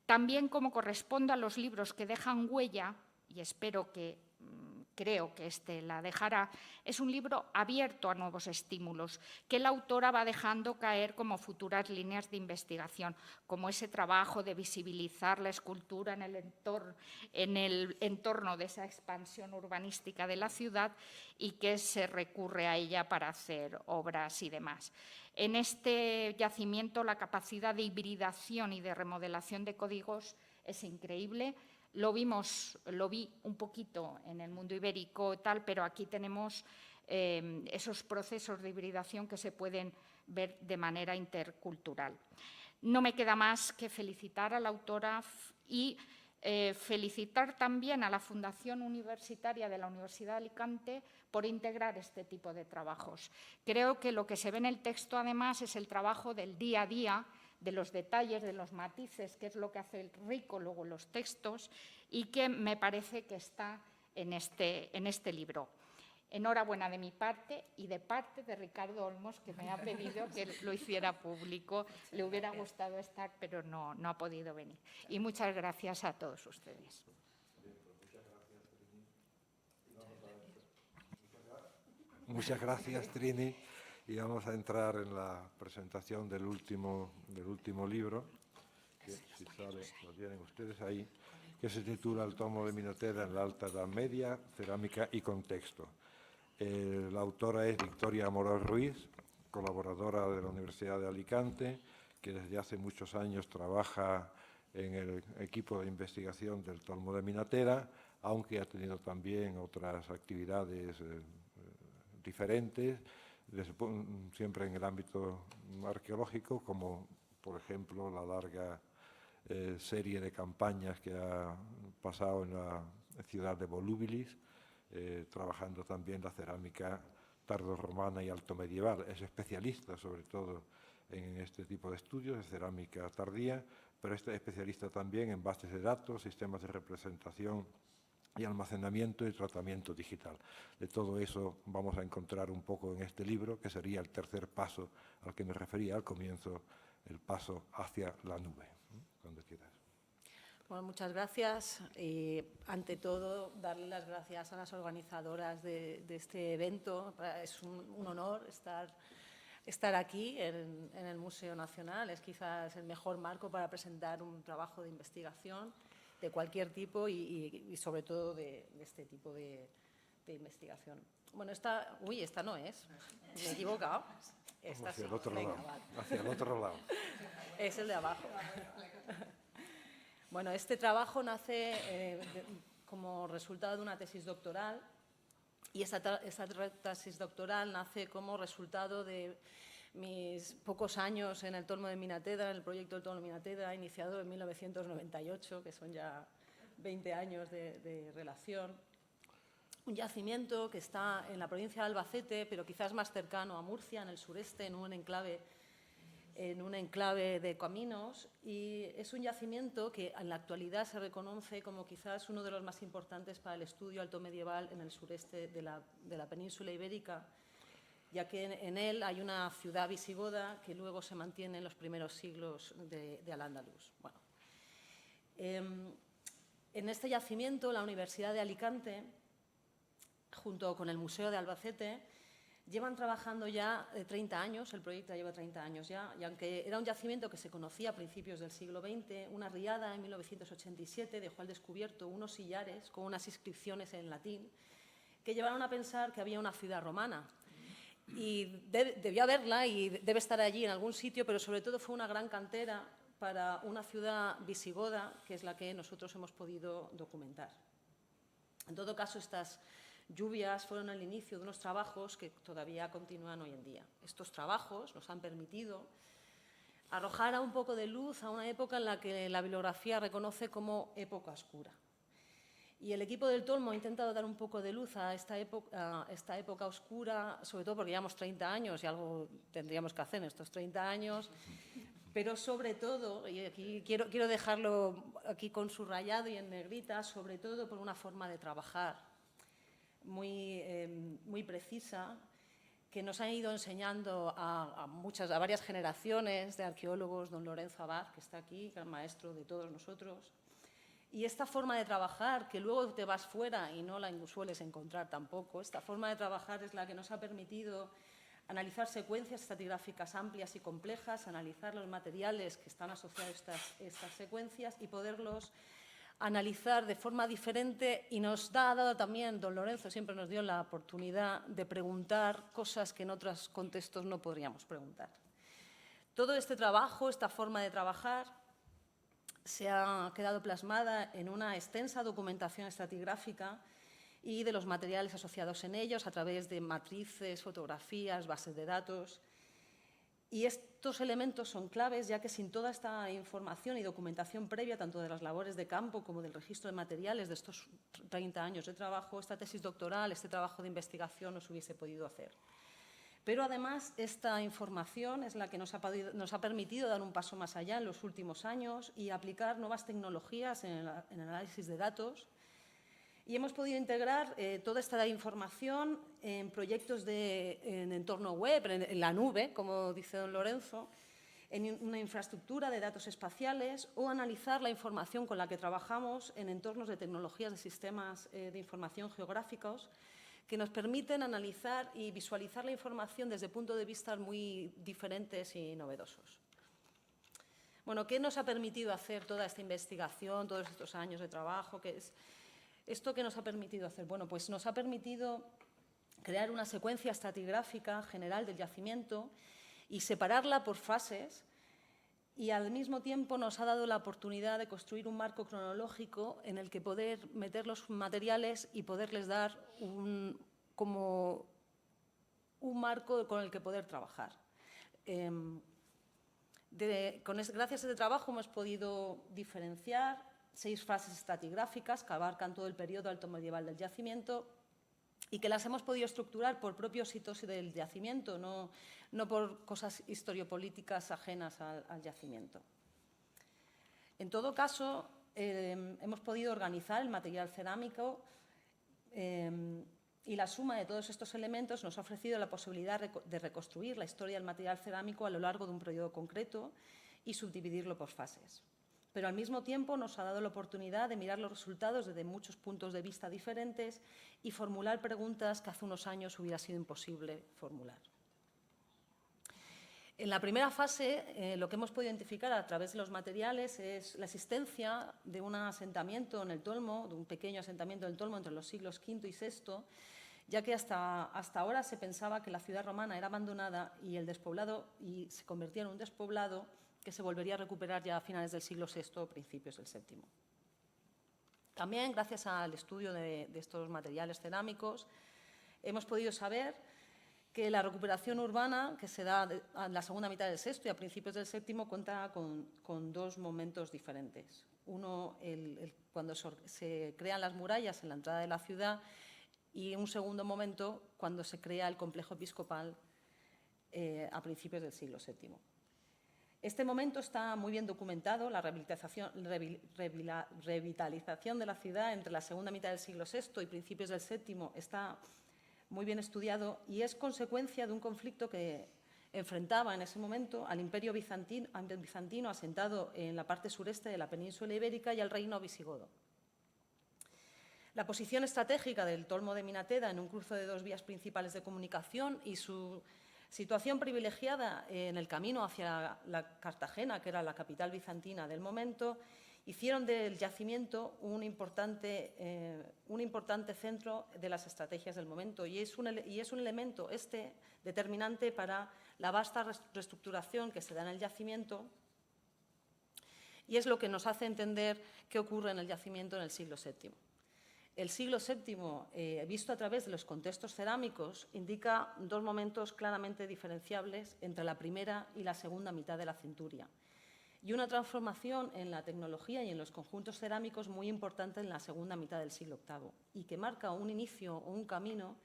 También, como corresponde a los libros que dejan huella, y espero que creo que este la dejará, es un libro abierto a nuevos estímulos que la autora va dejando caer como futuras líneas de investigación, como ese trabajo de visibilizar la escultura en el entorno de esa expansión urbanística de la ciudad y que se recurre a ella para hacer obras y demás. En este yacimiento la capacidad de hibridación y de remodelación de códigos es increíble. Lo vi un poquito en el mundo ibérico, pero aquí tenemos esos procesos de hibridación que se pueden ver de manera intercultural. No me queda más que felicitar a la autora y felicitar también a la Fundación Universitaria de la Universidad de Alicante por integrar este tipo de trabajos. Creo que lo que se ve en el texto, además, es el trabajo del día a día, de los detalles, de los matices, que es lo que hace rico luego los textos y que me parece que está en este libro. Enhorabuena de mi parte y de parte de Ricardo Olmos, que me ha pedido que lo hiciera público. Le hubiera gustado estar, pero no ha podido venir. Y muchas gracias a todos ustedes. Muchas gracias, Trini. Y vamos a entrar en la presentación del último libro, que si sale, lo tienen ustedes ahí, que se titula El tomo de Minatera en la Alta Edad Media, Cerámica y Contexto. La autora es Victoria Amorós Ruiz, colaboradora de la Universidad de Alicante, que desde hace muchos años trabaja en el equipo de investigación del Tolmo de Minatera, aunque ha tenido también otras actividades diferentes, siempre en el ámbito arqueológico, como por ejemplo la larga serie de campañas que ha pasado en la ciudad de Volubilis, trabajando también la cerámica tardorromana y altomedieval. Es especialista sobre todo en este tipo de estudios de cerámica tardía, pero es especialista también en bases de datos, sistemas de representación y almacenamiento y tratamiento digital. De todo eso vamos a encontrar un poco en este libro, que sería el tercer paso al que me refería al comienzo, el paso hacia la nube. Cuando quieras. Bueno, muchas gracias. Ante todo, darle las gracias a las organizadoras de este evento. Es un honor estar aquí en el Museo Nacional. Es quizás el mejor marco para presentar un trabajo de investigación de cualquier tipo y sobre todo de este tipo de investigación. Bueno, esta no es. Me he equivocado. Esta hacia sí. El otro Venga, lado. vale. Hacia el otro lado. Es el de abajo. Bueno, este trabajo nace como resultado de una tesis doctoral y esa tesis doctoral nace como resultado de mis pocos años en el Tolmo de Minatedra, en el proyecto del Tolmo de Minatedra, iniciado en 1998, que son ya 20 años de relación. Un yacimiento que está en la provincia de Albacete, pero quizás más cercano a Murcia, en el sureste, en un enclave de caminos, y es un yacimiento que en la actualidad se reconoce como quizás uno de los más importantes para el estudio altomedieval en el sureste de la península ibérica, ya que en él hay una ciudad visigoda que luego se mantiene en los primeros siglos de Al-Ándalus. Bueno, en este yacimiento, la Universidad de Alicante, junto con el Museo de Albacete, llevan trabajando ya 30 años, el proyecto lleva 30 años ya, y aunque era un yacimiento que se conocía a principios del siglo XX, una riada en 1987 dejó al descubierto unos sillares con unas inscripciones en latín que llevaron a pensar que había una ciudad romana. Y debió haberla y debe estar allí en algún sitio, pero sobre todo fue una gran cantera para una ciudad visigoda, que es la que nosotros hemos podido documentar. En todo caso, estas lluvias fueron el inicio de unos trabajos que todavía continúan hoy en día. Estos trabajos nos han permitido arrojar un poco de luz a una época en la que la bibliografía reconoce como época oscura. Y el equipo del Tolmo ha intentado dar un poco de luz a esta época oscura, sobre todo porque llevamos 30 años y algo tendríamos que hacer en estos 30 años, pero sobre todo, y aquí quiero dejarlo aquí con subrayado y en negrita, sobre todo por una forma de trabajar muy precisa, que nos han ido enseñando a varias generaciones de arqueólogos, don Lorenzo Abad, que está aquí, que es maestro de todos nosotros, Y esta forma de trabajar, que luego te vas fuera y no la sueles encontrar tampoco, esta forma de trabajar es la que nos ha permitido analizar secuencias estratigráficas amplias y complejas, analizar los materiales que están asociados a estas secuencias y poderlos analizar de forma diferente, y nos ha dado también, don Lorenzo siempre nos dio la oportunidad de preguntar cosas que en otros contextos no podríamos preguntar. Todo este trabajo, esta forma de trabajar, se ha quedado plasmada en una extensa documentación estratigráfica y de los materiales asociados en ellos a través de matrices, fotografías, bases de datos. Y estos elementos son claves, ya que sin toda esta información y documentación previa, tanto de las labores de campo como del registro de materiales de estos 30 años de trabajo, esta tesis doctoral, este trabajo de investigación no se hubiese podido hacer. Pero además esta información es la que nos ha permitido dar un paso más allá en los últimos años y aplicar nuevas tecnologías en el análisis de datos. Y hemos podido integrar toda esta información en proyectos en entorno web, en la nube, como dice don Lorenzo, en una infraestructura de datos espaciales, o analizar la información con la que trabajamos en entornos de tecnologías de sistemas de información geográficos, que nos permiten analizar y visualizar la información desde puntos de vista muy diferentes y novedosos. Bueno, ¿qué nos ha permitido hacer toda esta investigación, todos estos años de trabajo? ¿Qué es esto que nos ha permitido hacer? Bueno, pues nos ha permitido crear una secuencia estratigráfica general del yacimiento y separarla por fases, y al mismo tiempo nos ha dado la oportunidad de construir un marco cronológico en el que poder meter los materiales y poderles dar como un marco con el que poder trabajar. Gracias a este trabajo hemos podido diferenciar 6 fases estratigráficas que abarcan todo el periodo alto medieval del yacimiento y que las hemos podido estructurar por propios hitos del yacimiento, no por cosas historiopolíticas ajenas al yacimiento. En todo caso, hemos podido organizar el material cerámico y la suma de todos estos elementos nos ha ofrecido la posibilidad de reconstruir la historia del material cerámico a lo largo de un periodo concreto y subdividirlo por fases. Pero al mismo tiempo nos ha dado la oportunidad de mirar los resultados desde muchos puntos de vista diferentes y formular preguntas que hace unos años hubiera sido imposible formular. En la primera fase, lo que hemos podido identificar a través de los materiales es la existencia de un asentamiento en el Tolmo, de un pequeño asentamiento en el Tolmo entre los siglos V y VI, ya que hasta ahora se pensaba que la ciudad romana era abandonada y el despoblado se convertía en un despoblado que se volvería a recuperar ya a finales del siglo VI o principios del VII. También, gracias al estudio de estos materiales cerámicos, hemos podido saber que la recuperación urbana que se da en la segunda mitad del VI y a principios del VII cuenta con 2 momentos diferentes. Uno, cuando se crean las murallas en la entrada de la ciudad, y un segundo momento cuando se crea el complejo episcopal a principios del siglo VII. Este momento está muy bien documentado, la revitalización de la ciudad entre la segunda mitad del siglo VI y principios del VII está muy bien estudiado y es consecuencia de un conflicto que enfrentaba en ese momento al imperio bizantino asentado en la parte sureste de la península ibérica y al reino visigodo. La posición estratégica del Tolmo de Minateda en un cruce de 2 vías principales de comunicación y su situación privilegiada en el camino hacia la Cartagena, que era la capital bizantina del momento, hicieron del yacimiento un importante centro de las estrategias del momento y es un elemento determinante para la vasta reestructuración que se da en el yacimiento y es lo que nos hace entender qué ocurre en el yacimiento en el siglo VII. El siglo VII, visto a través de los contextos cerámicos, indica 2 momentos claramente diferenciables entre la primera y la segunda mitad de la centuria y una transformación en la tecnología y en los conjuntos cerámicos muy importante en la segunda mitad del siglo VIII y que marca un inicio o un camino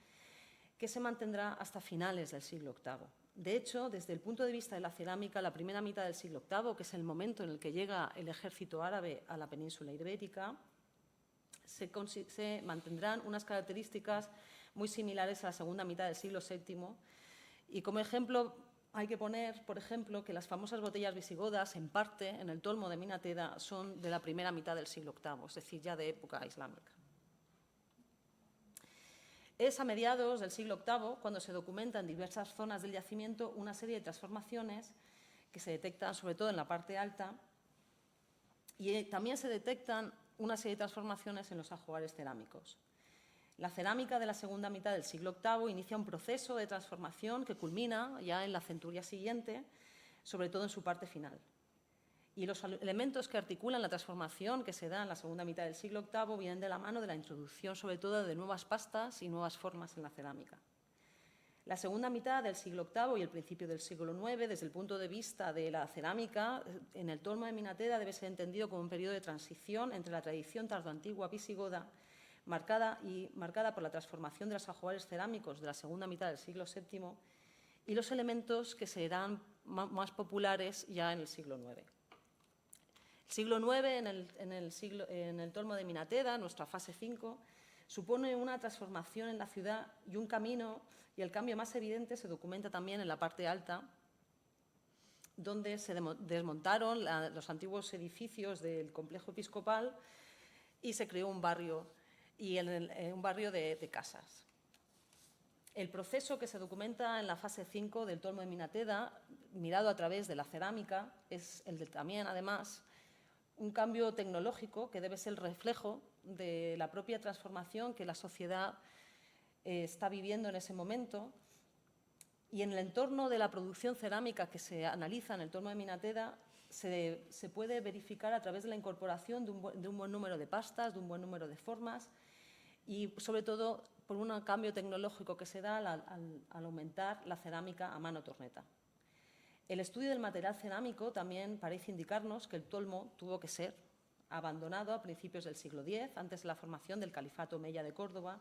que se mantendrá hasta finales del siglo VIII. De hecho, desde el punto de vista de la cerámica, la primera mitad del siglo VIII, que es el momento en el que llega el ejército árabe a la península ibérica, se mantendrán unas características muy similares a la segunda mitad del siglo VII y como ejemplo hay que poner, por ejemplo, que las famosas botellas visigodas, en parte, en el Tolmo de Minateda, son de la primera mitad del siglo VIII, es decir, ya de época islámica. Es a mediados del siglo VIII cuando se documenta en diversas zonas del yacimiento una serie de transformaciones que se detectan sobre todo en la parte alta y también se detectan una serie de transformaciones en los ajuares cerámicos. La cerámica de la segunda mitad del siglo VIII inicia un proceso de transformación que culmina ya en la centuria siguiente, sobre todo en su parte final. Y los elementos que articulan la transformación que se da en la segunda mitad del siglo VIII vienen de la mano de la introducción, sobre todo, de nuevas pastas y nuevas formas en la cerámica. La segunda mitad del siglo VIII y el principio del siglo IX, desde el punto de vista de la cerámica, en el Tolmo de Minateda debe ser entendido como un periodo de transición entre la tradición tardoantigua visigoda, marcada por la transformación de los ajuares cerámicos de la segunda mitad del siglo VII, y los elementos que serán más populares ya en el siglo IX. El siglo IX, en el Tolmo de Minateda, nuestra fase 5, supone una transformación en la ciudad y un camino, y el cambio más evidente se documenta también en la parte alta, donde se desmontaron los antiguos edificios del complejo episcopal y se creó un barrio, de casas. El proceso que se documenta en la fase 5 del Tolmo de Minateda, mirado a través de la cerámica, es el de también, además, un cambio tecnológico que debe ser el reflejo de la propia transformación que la sociedad está viviendo en ese momento. Y en el entorno de la producción cerámica que se analiza en el Tolmo de Minateda, se puede verificar a través de la incorporación de un buen número de pastas, de un buen número de formas y, sobre todo, por un cambio tecnológico que se da al aumentar la cerámica a mano torneta. El estudio del material cerámico también parece indicarnos que el Tolmo tuvo que ser abandonado a principios del siglo X, antes de la formación del Califato Omeya de Córdoba,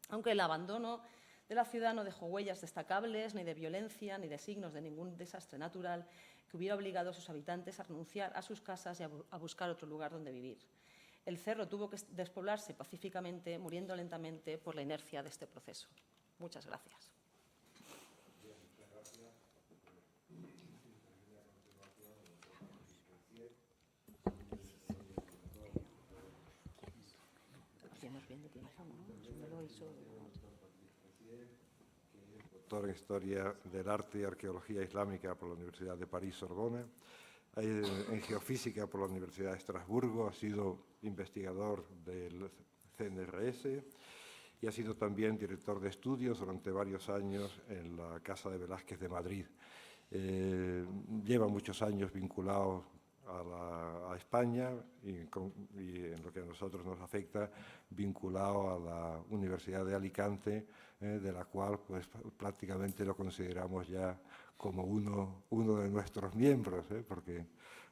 aunque el abandono de la ciudad no dejó huellas destacables, ni de violencia, ni de signos de ningún desastre natural que hubiera obligado a sus habitantes a renunciar a sus casas y a buscar otro lugar donde vivir. El cerro tuvo que despoblarse pacíficamente, muriendo lentamente por la inercia de este proceso. Muchas gracias. Doctor en Historia del Arte y Arqueología Islámica por la Universidad de París-Sorbona, en Geofísica por la Universidad de Estrasburgo, ha sido investigador del CNRS y ha sido también director de estudios durante varios años en la Casa de Velázquez de Madrid. Lleva muchos años vinculado a España y en lo que a nosotros nos afecta, vinculado a la Universidad de Alicante, de la cual pues, prácticamente lo consideramos ya como uno de nuestros miembros, porque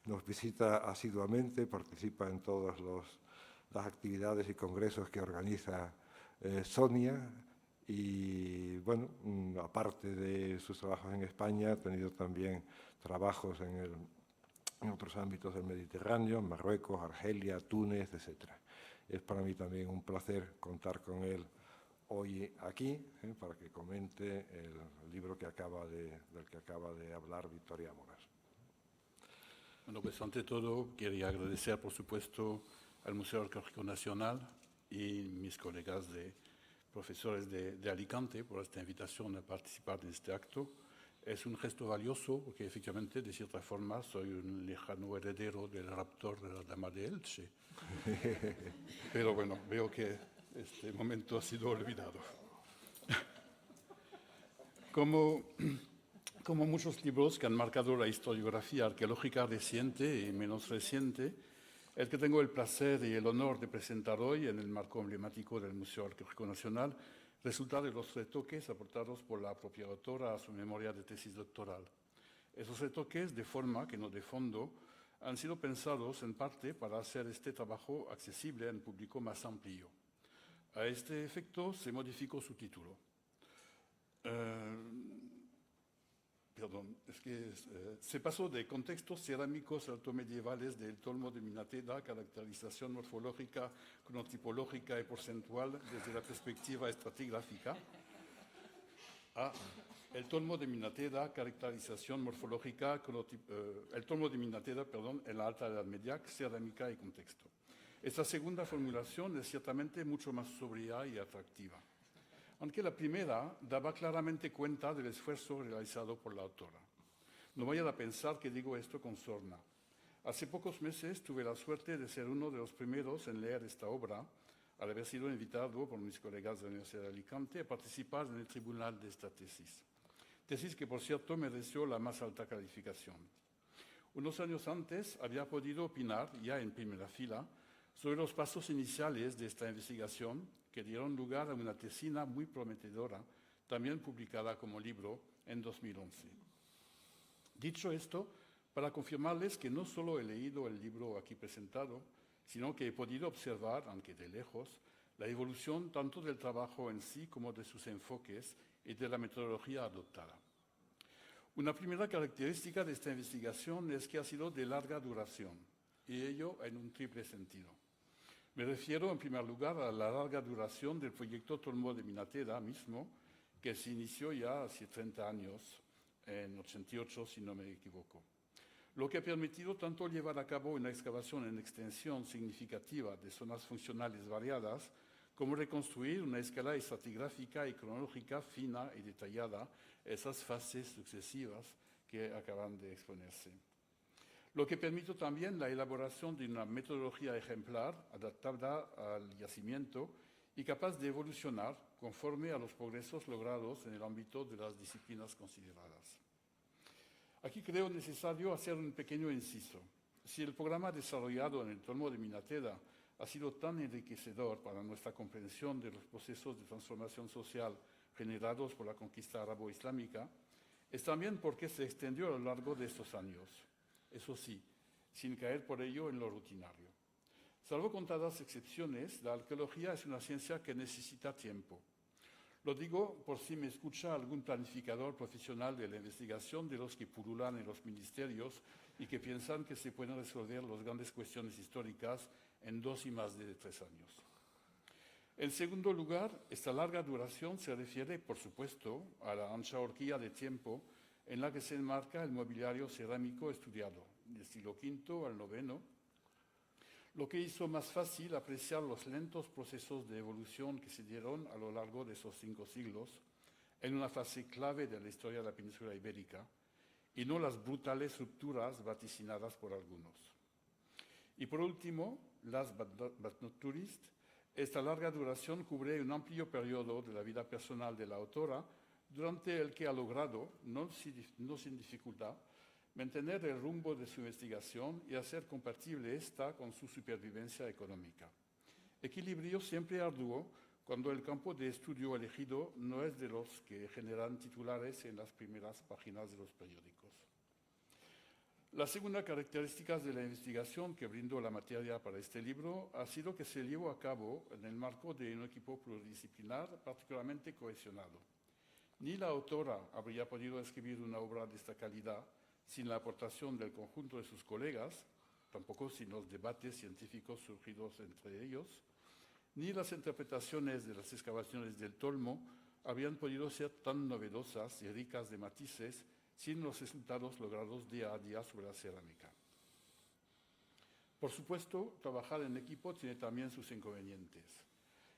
nos visita asiduamente, participa en todas las actividades y congresos que organiza Sonia y, bueno, aparte de sus trabajos en España, ha tenido también trabajos en otros ámbitos del Mediterráneo, Marruecos, Argelia, Túnez, etc. Es para mí también un placer contar con él hoy aquí para que comente el libro del que acaba de hablar Victoria Moras. Bueno, pues ante todo quería agradecer, por supuesto, al Museo Arqueológico Nacional y mis colegas profesores de Alicante por esta invitación a participar en este acto. Es un gesto valioso porque efectivamente, de cierta forma, soy un lejano heredero del raptor de la Dama de Elche. Pero bueno, veo que este momento ha sido olvidado. Como muchos libros que han marcado la historiografía arqueológica reciente y menos reciente, el que tengo el placer y el honor de presentar hoy en el marco emblemático del Museo Arqueológico Nacional resulta de los retoques aportados por la propia autora a su memoria de tesis doctoral. Esos retoques, de forma que no de fondo, han sido pensados en parte para hacer este trabajo accesible a un público más amplio. A este efecto se modificó su título. Se pasó de contextos cerámicos altomedievales del Tolmo de Minateda, caracterización morfológica, cronotipológica y porcentual desde la perspectiva estratigráfica, a El Tolmo de Minateda, caracterización morfológica, el Tolmo de Minateda, en la Alta Edad Media, cerámica y contexto. Esta segunda formulación es ciertamente mucho más sobria y atractiva, aunque la primera daba claramente cuenta del esfuerzo realizado por la autora. No vayan a pensar que digo esto con sorna. Hace pocos meses tuve la suerte de ser uno de los primeros en leer esta obra, al haber sido invitado por mis colegas de la Universidad de Alicante a participar en el tribunal de esta tesis. Tesis que, por cierto, mereció la más alta calificación. Unos años antes había podido opinar, ya en primera fila, sobre los pasos iniciales de esta investigación que dieron lugar a una tesina muy prometedora, también publicada como libro en 2011. Dicho esto, para confirmarles que no solo he leído el libro aquí presentado, sino que he podido observar, aunque de lejos, la evolución tanto del trabajo en sí como de sus enfoques y de la metodología adoptada. Una primera característica de esta investigación es que ha sido de larga duración, y ello en un triple sentido. Me refiero, en primer lugar, a la larga duración del proyecto Tolmo de Minateda mismo, que se inició ya hace 30 años, en 88, si no me equivoco. Lo que ha permitido tanto llevar a cabo una excavación en extensión significativa de zonas funcionales variadas, como reconstruir una escala estratigráfica y cronológica fina y detallada, esas fases sucesivas que acaban de exponerse. Lo que permitió también la elaboración de una metodología ejemplar, adaptada al yacimiento y capaz de evolucionar conforme a los progresos logrados en el ámbito de las disciplinas consideradas. Aquí creo necesario hacer un pequeño inciso. Si el programa desarrollado en el Tolmo de Minateda ha sido tan enriquecedor para nuestra comprensión de los procesos de transformación social generados por la conquista arabo-islámica, es también porque se extendió a lo largo de estos años. Eso sí, sin caer por ello en lo rutinario. Salvo contadas excepciones, la arqueología es una ciencia que necesita tiempo. Lo digo por si me escucha algún planificador profesional de la investigación de los que pululan en los ministerios y que piensan que se pueden resolver las grandes cuestiones históricas en 2 y más de 3 años. En segundo lugar, esta larga duración se refiere, por supuesto, a la ancha horquilla de tiempo en la que se enmarca el mobiliario cerámico estudiado, del siglo V al IX, lo que hizo más fácil apreciar los lentos procesos de evolución que se dieron a lo largo de esos 5 siglos, en una fase clave de la historia de la península ibérica, y no las brutales rupturas vaticinadas por algunos. Y por último, last but not least, esta larga duración cubre un amplio periodo de la vida personal de la autora, durante el que ha logrado, no sin dificultad, mantener el rumbo de su investigación y hacer compatible esta con su supervivencia económica. Equilibrio siempre arduo cuando el campo de estudio elegido no es de los que generan titulares en las primeras páginas de los periódicos. La segunda característica de la investigación que brindó la materia para este libro ha sido que se llevó a cabo en el marco de un equipo pluridisciplinar particularmente cohesionado. Ni la autora habría podido escribir una obra de esta calidad sin la aportación del conjunto de sus colegas, tampoco sin los debates científicos surgidos entre ellos, ni las interpretaciones de las excavaciones del Tolmo habrían podido ser tan novedosas y ricas de matices sin los resultados logrados día a día sobre la cerámica. Por supuesto, trabajar en equipo tiene también sus inconvenientes.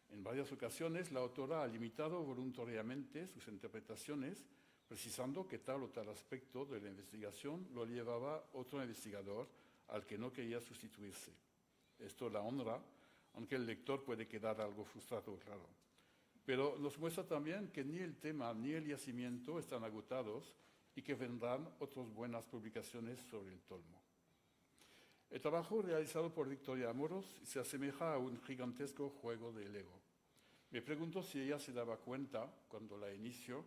En varias ocasiones, la autora ha limitado voluntariamente sus interpretaciones, precisando que tal o tal aspecto de la investigación lo llevaba otro investigador al que no quería sustituirse. Esto la honra, aunque el lector puede quedar algo frustrado, claro. Pero nos muestra también que ni el tema ni el yacimiento están agotados y que vendrán otras buenas publicaciones sobre el Tolmo. El trabajo realizado por Victoria Amoros se asemeja a un gigantesco juego de Lego. Me pregunto si ella se daba cuenta, cuando la inició,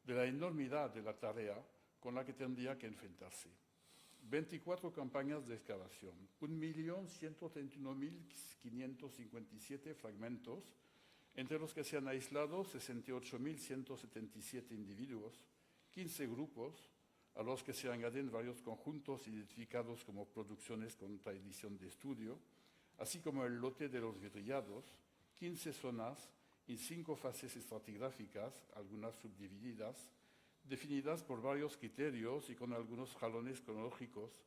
de la enormidad de la tarea con la que tendría que enfrentarse. 24 campañas de excavación, 1.131.557 fragmentos, entre los que se han aislado 68.177 individuos, 15 grupos, a los que se añaden varios conjuntos identificados como producciones con tradición de estudio, así como el lote de los vidriados, 15 zonas y 5 fases estratigráficas, algunas subdivididas, definidas por varios criterios y con algunos jalones cronológicos,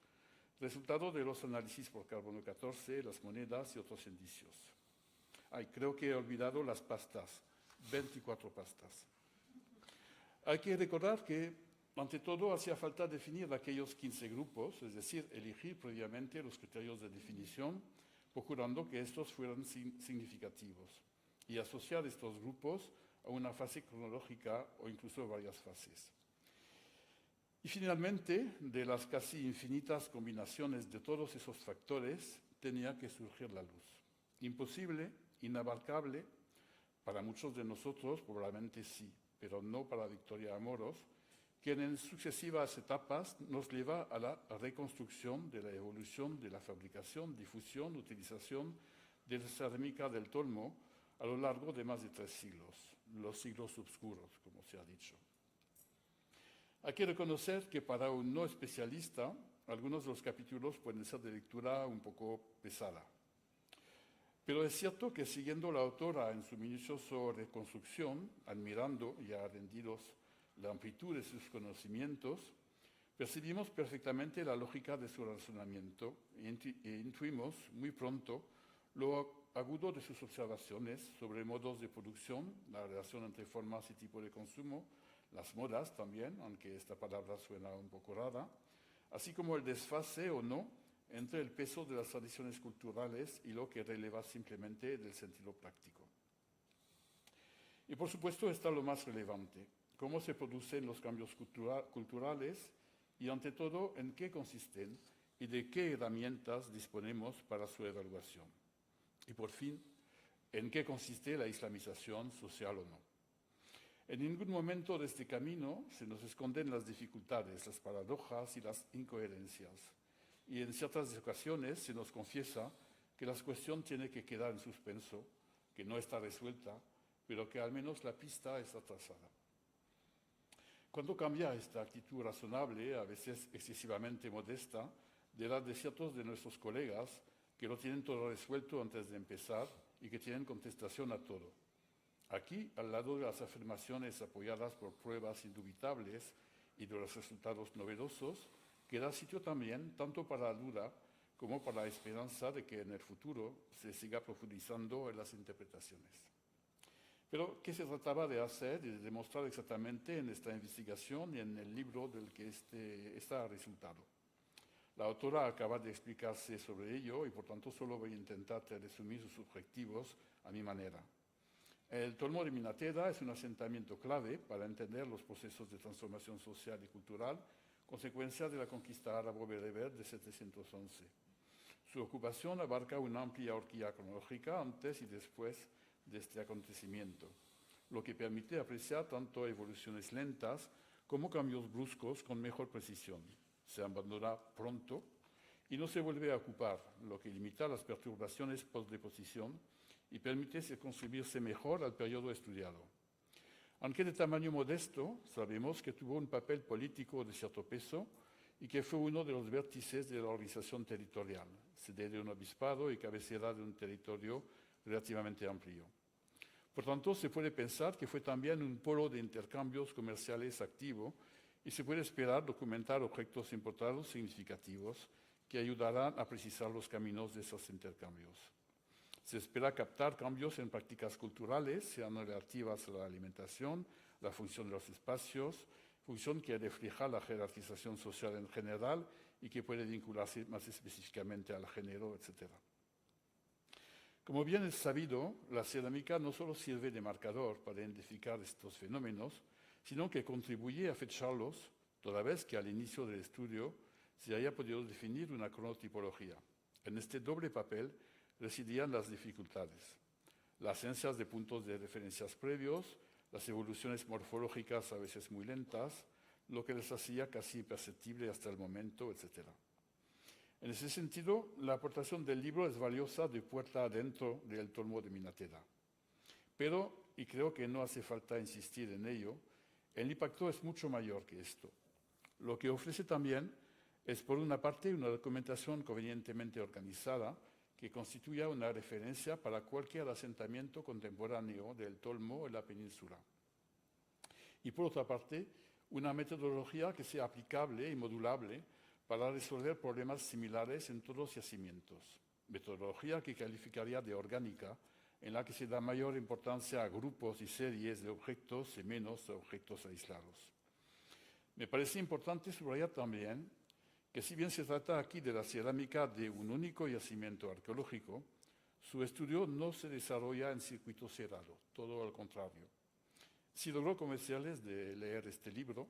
resultado de los análisis por carbono 14, las monedas y otros indicios. Ay, creo que he olvidado las pastas, 24 pastas. Hay que recordar que, ante todo, hacía falta definir aquellos 15 grupos, es decir, elegir previamente los criterios de definición, procurando que estos fueran significativos, y asociar estos grupos a una fase cronológica o incluso varias fases. Y finalmente, de las casi infinitas combinaciones de todos esos factores, tenía que surgir la luz. Imposible, inabarcable, para muchos de nosotros probablemente sí, pero no para Victoria Amoros, quien en sucesivas etapas nos lleva a la reconstrucción de la evolución de la fabricación, difusión, utilización de la cerámica del Tolmo a lo largo de más de 3 siglos, los siglos oscuros, como se ha dicho. Hay que reconocer que para un no especialista, algunos de los capítulos pueden ser de lectura un poco pesada. Pero es cierto que siguiendo la autora en su minuciosa reconstrucción, admirando ya rendidos la amplitud de sus conocimientos, percibimos perfectamente la lógica de su razonamiento e intuimos muy pronto lo agudo de sus observaciones sobre modos de producción, la relación entre formas y tipo de consumo, las modas también, aunque esta palabra suena un poco rara, así como el desfase o no entre el peso de las tradiciones culturales y lo que releva simplemente del sentido práctico. Y por supuesto está lo más relevante, cómo se producen los cambios culturales y ante todo en qué consisten y de qué herramientas disponemos para su evaluación. Y por fin, en qué consiste la islamización social o no. En ningún momento de este camino se nos esconden las dificultades, las paradojas y las incoherencias. Y en ciertas ocasiones se nos confiesa que la cuestión tiene que quedar en suspenso, que no está resuelta, pero que al menos la pista está trazada. Cuando cambia esta actitud razonable, a veces excesivamente modesta, de la de ciertos de nuestros colegas que lo tienen todo resuelto antes de empezar y que tienen contestación a todo? Aquí, al lado de las afirmaciones apoyadas por pruebas indubitables y de los resultados novedosos, queda sitio también tanto para la duda como para la esperanza de que en el futuro se siga profundizando en las interpretaciones. Pero, ¿qué se trataba de hacer y de demostrar exactamente en esta investigación y en el libro del que está resultado? La autora acaba de explicarse sobre ello y, por tanto, solo voy a intentar resumir sus objetivos a mi manera. El Tolmo de Minateda es un asentamiento clave para entender los procesos de transformación social y cultural, consecuencia de la conquista árabo-bereber de 711. Su ocupación abarca una amplia horquilla cronológica antes y después de este acontecimiento, lo que permite apreciar tanto evoluciones lentas como cambios bruscos con mejor precisión. Se abandona pronto y no se vuelve a ocupar, lo que limita las perturbaciones post-deposición y permite circunscribirse mejor al periodo estudiado. Aunque de tamaño modesto, sabemos que tuvo un papel político de cierto peso y que fue uno de los vértices de la organización territorial, sede de un obispado y cabecera de un territorio relativamente amplio. Por tanto, se puede pensar que fue también un polo de intercambios comerciales activo y se puede esperar documentar objetos importados significativos que ayudarán a precisar los caminos de esos intercambios. Se espera captar cambios en prácticas culturales, sean relativas a la alimentación, la función de los espacios, función que refleja la jerarquización social en general y que puede vincularse más específicamente al género, etc. Como bien es sabido, la cerámica no solo sirve de marcador para identificar estos fenómenos, sino que contribuye a fecharlos, toda vez que al inicio del estudio se haya podido definir una cronotipología. En este doble papel residían las dificultades, las ausencias de puntos de referencias previos, las evoluciones morfológicas a veces muy lentas, lo que les hacía casi imperceptible hasta el momento, etc. En ese sentido, la aportación del libro es valiosa de puerta adentro del Tolmo de Minateda. Pero, y creo que no hace falta insistir en ello, el impacto es mucho mayor que esto. Lo que ofrece también es, por una parte, una documentación convenientemente organizada que constituya una referencia para cualquier asentamiento contemporáneo del Tolmo en la península. Y por otra parte, Una metodología que sea aplicable y modulable para resolver problemas similares en todos los yacimientos. Metodología que calificaría de orgánica, en la que se da mayor importancia a grupos y series de objetos y menos a objetos aislados. Me parece importante subrayar también que si bien se trata aquí de la cerámica de un único yacimiento arqueológico, su estudio no se desarrolla en circuito cerrado, todo al contrario. Si logró convencerles de leer este libro,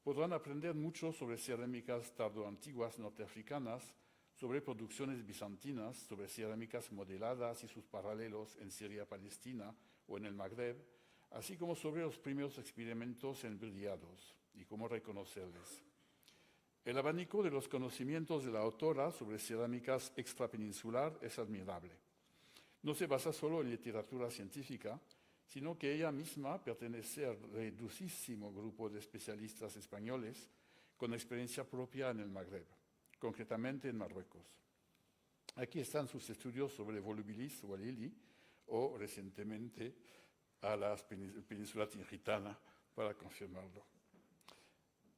podrán aprender mucho sobre cerámicas tardoantiguas norteafricanas, sobre producciones bizantinas, sobre cerámicas modeladas y sus paralelos en Siria-Palestina o en el Magreb, así como sobre los primeros experimentos en brillados y cómo reconocerles. El abanico de los conocimientos de la autora sobre cerámicas extrapeninsular es admirable. No se basa solo en literatura científica, sino que ella misma pertenece al reducísimo grupo de especialistas españoles con experiencia propia en el Magreb, concretamente en Marruecos. Aquí están sus estudios sobre volubilis o alili, o recientemente a la península tingitana, para confirmarlo.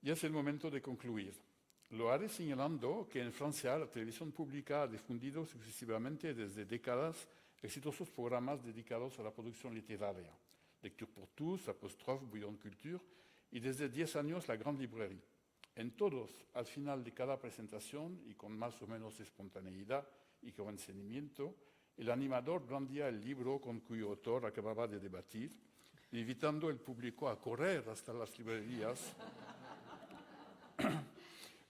Ya es el momento de concluir. Lo haré señalando que en Francia la televisión pública ha difundido sucesivamente desde décadas exitosos programas dedicados a la producción literaria, Lecture pour tous, Apostrophe, Bouillon Culture, y desde 10 años la Grande Librairie. En todos, al final de cada presentación, y con más o menos espontaneidad y convencimiento, el animador blandía el libro con cuyo autor acababa de debatir, invitando al público a correr hasta las librerías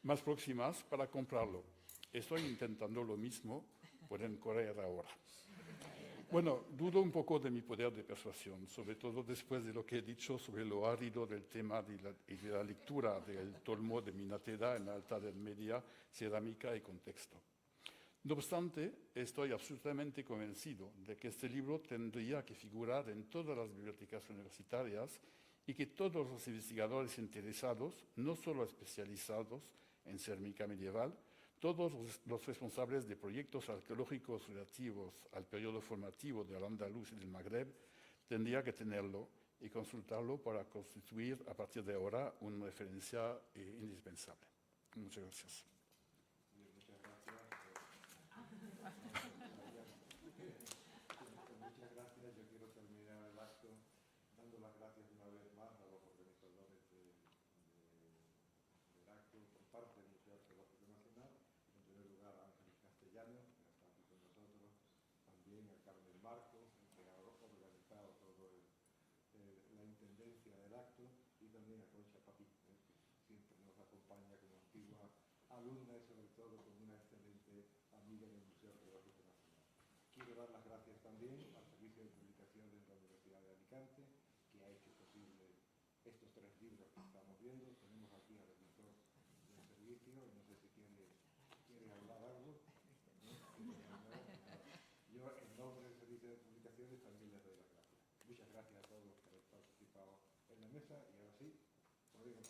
más próximas para comprarlo. Estoy intentando lo mismo, pueden correr ahora. Bueno, dudo un poco de mi poder de persuasión, sobre todo después de lo que he dicho sobre lo árido del tema y de la lectura del Tolmo de Minateda en la Alta Edad Media, cerámica y contexto. No obstante, estoy absolutamente convencido de que este libro tendría que figurar en todas las bibliotecas universitarias y que todos los investigadores interesados, no solo especializados en cerámica medieval, todos los responsables de proyectos arqueológicos relativos al periodo formativo del Andaluz y del Magreb tendrían que tenerlo y consultarlo para constituir a partir de ahora una referencia indispensable. Muchas gracias. Muchas gracias. Yo quiero terminar el acto dando las gracias una vez más a los organizadores del acto por parte del Museo Arqueológico Nacional. En primer lugar, a Ángeles Castellanos, que está aquí con nosotros, también a Carmen Marcos, que ha organizado todo la intendencia del acto, y también a Concha Papí, que siempre nos acompaña como antigua alumna y sobre todo como una excelente amiga del Museo Arqueológico Nacional. Quiero dar las gracias también al Servicio de Publicaciones de la Universidad de Alicante, que ha hecho posible estos 3 libros que estamos viendo. Tenemos aquí al editor del servicio, y no sé si quiere hablar algo. Yo, en nombre del Servicio de Publicaciones, también les doy las gracias. Muchas gracias a todos los que han participado en la mesa, y ahora sí, podemos